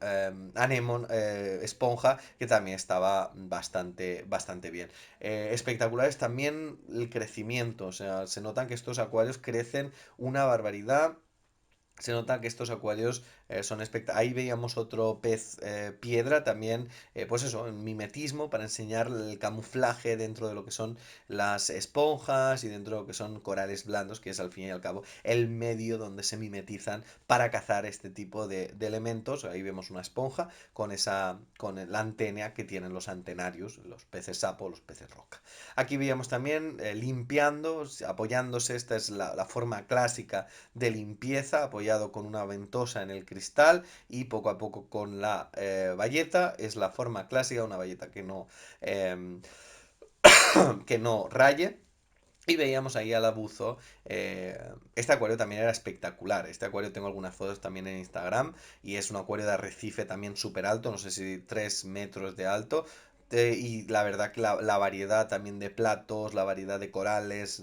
anemon esponja que también estaba bastante bien. Espectacular es también el crecimiento, o sea, se notan que estos acuarios crecen una barbaridad. Se nota que estos acuarios son espectaculares. Ahí veíamos otro pez piedra también, pues eso, en mimetismo para enseñar el camuflaje dentro de lo que son las esponjas y dentro de lo que son corales blandos, que es al fin y al cabo el medio donde se mimetizan para cazar este tipo de elementos. Ahí vemos una esponja con la antena que tienen los antenarios, los peces sapo, los peces roca. Aquí veíamos también limpiando, apoyándose, esta es la forma clásica de limpieza, apoyado con una ventosa en el cristal y poco a poco con la bayeta. Es la forma clásica, una bayeta eh, que no raye. Y veíamos ahí al abuzo. Este acuario también era espectacular. Este acuario tengo algunas fotos también en Instagram. Y es un acuario de arrecife también súper alto. No sé si 3 metros de alto. Y la verdad que la variedad también de platos, la variedad de corales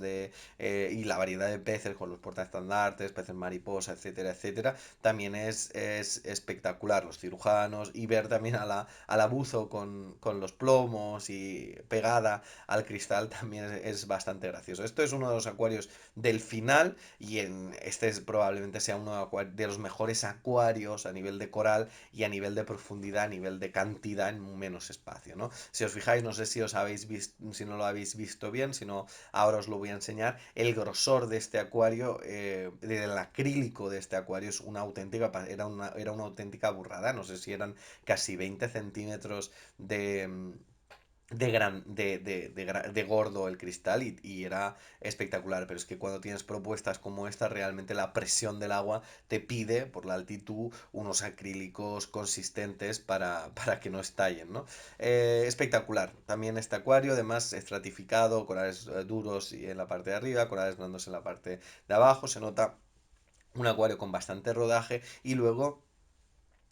y la variedad de peces con los portaestandartes, peces mariposa, etcétera, etcétera, también es espectacular. Los cirujanos y ver también al abuzo con los plomos y pegada al cristal también es bastante gracioso. Esto es uno de los acuarios del final y probablemente sea uno de los mejores acuarios a nivel de coral y a nivel de profundidad, a nivel de cantidad en menos espacio, ¿no? Si os fijáis, no sé si os habéis visto, si no lo habéis visto bien, si no, ahora os lo voy a enseñar. El grosor de este acuario, del acrílico de este acuario es una auténtica, era una auténtica burrada. No sé si eran casi 20 centímetros de gordo el cristal y era espectacular, pero es que cuando tienes propuestas como esta, realmente la presión del agua te pide, por la altitud, unos acrílicos consistentes para que no estallen, ¿no? Espectacular. También este acuario, además, estratificado, corales duros y en la parte de arriba, corales blandos en la parte de abajo, se nota un acuario con bastante rodaje y luego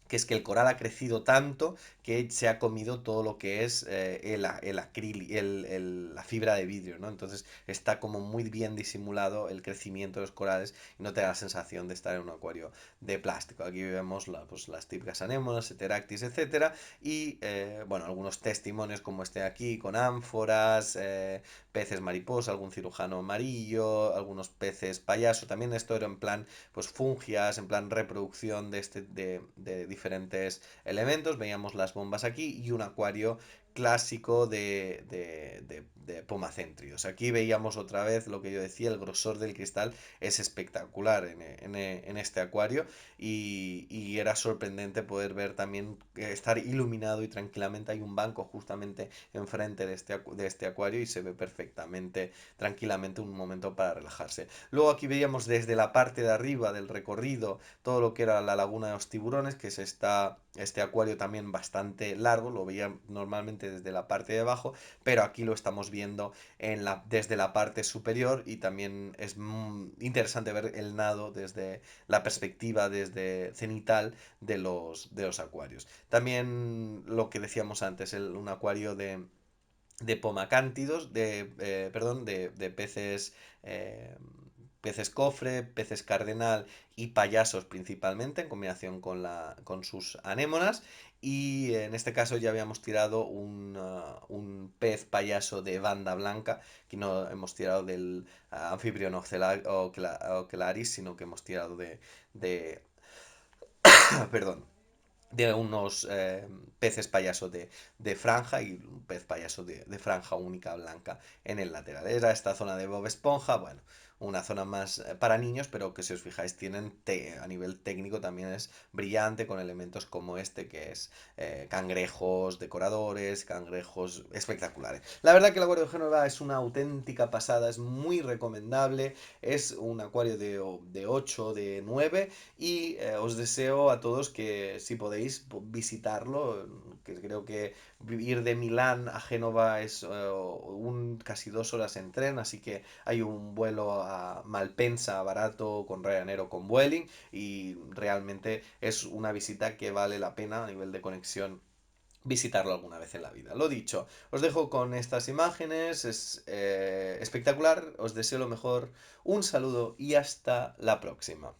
que es que el coral ha crecido tanto que se ha comido todo lo que es el acrílico, la fibra de vidrio, ¿no? Entonces está como muy bien disimulado el crecimiento de los corales y no te da la sensación de estar en un acuario de plástico. Aquí vemos pues, las típicas anémonas, heteractis, etcétera, y bueno, algunos testimonios como este de aquí, con ánforas, peces mariposa, algún cirujano amarillo, algunos peces payaso. También esto era en plan pues fungias, en plan reproducción de diferentes elementos. Veíamos las bombas aquí y un acuario clásico de pomacéntridos. Aquí veíamos otra vez lo que yo decía, el grosor del cristal es espectacular en este acuario y era sorprendente poder ver también estar iluminado y tranquilamente hay un banco justamente enfrente de este acuario y se ve perfectamente, tranquilamente un momento para relajarse. Luego aquí veíamos desde la parte de arriba del recorrido todo lo que era la laguna de los tiburones, que es este acuario también bastante largo, lo veía normalmente aparece desde la parte de abajo, pero aquí lo estamos viendo desde la parte superior y también es interesante ver el nado desde la perspectiva, desde cenital de los acuarios. También lo que decíamos antes, un acuario de pomacántidos, perdón, de peces, peces cofre, peces cardenal y payasos principalmente, en combinación con sus anémonas. Y en este caso ya habíamos tirado un pez payaso de banda blanca, que no hemos tirado del Amphiprion ocularis, sino que hemos tirado de perdón, de unos peces payaso de franja y un pez payaso de franja única blanca en el lateral. Era esta zona de Bob Esponja, bueno, una zona más para niños, pero que si os fijáis a nivel técnico también es brillante con elementos como este que es cangrejos decoradores, cangrejos espectaculares. La verdad que el acuario de Génova es una auténtica pasada, es muy recomendable, es un acuario de 8, de 9 y os deseo a todos que si podéis visitarlo, que creo que ir de Milán a Génova es casi 2 horas en tren, así que hay un vuelo a Malpensa barato con Ryanair o con Vueling y realmente es una visita que vale la pena a nivel de conexión visitarlo alguna vez en la vida. Lo dicho, os dejo con estas imágenes, es espectacular, os deseo lo mejor, un saludo y hasta la próxima.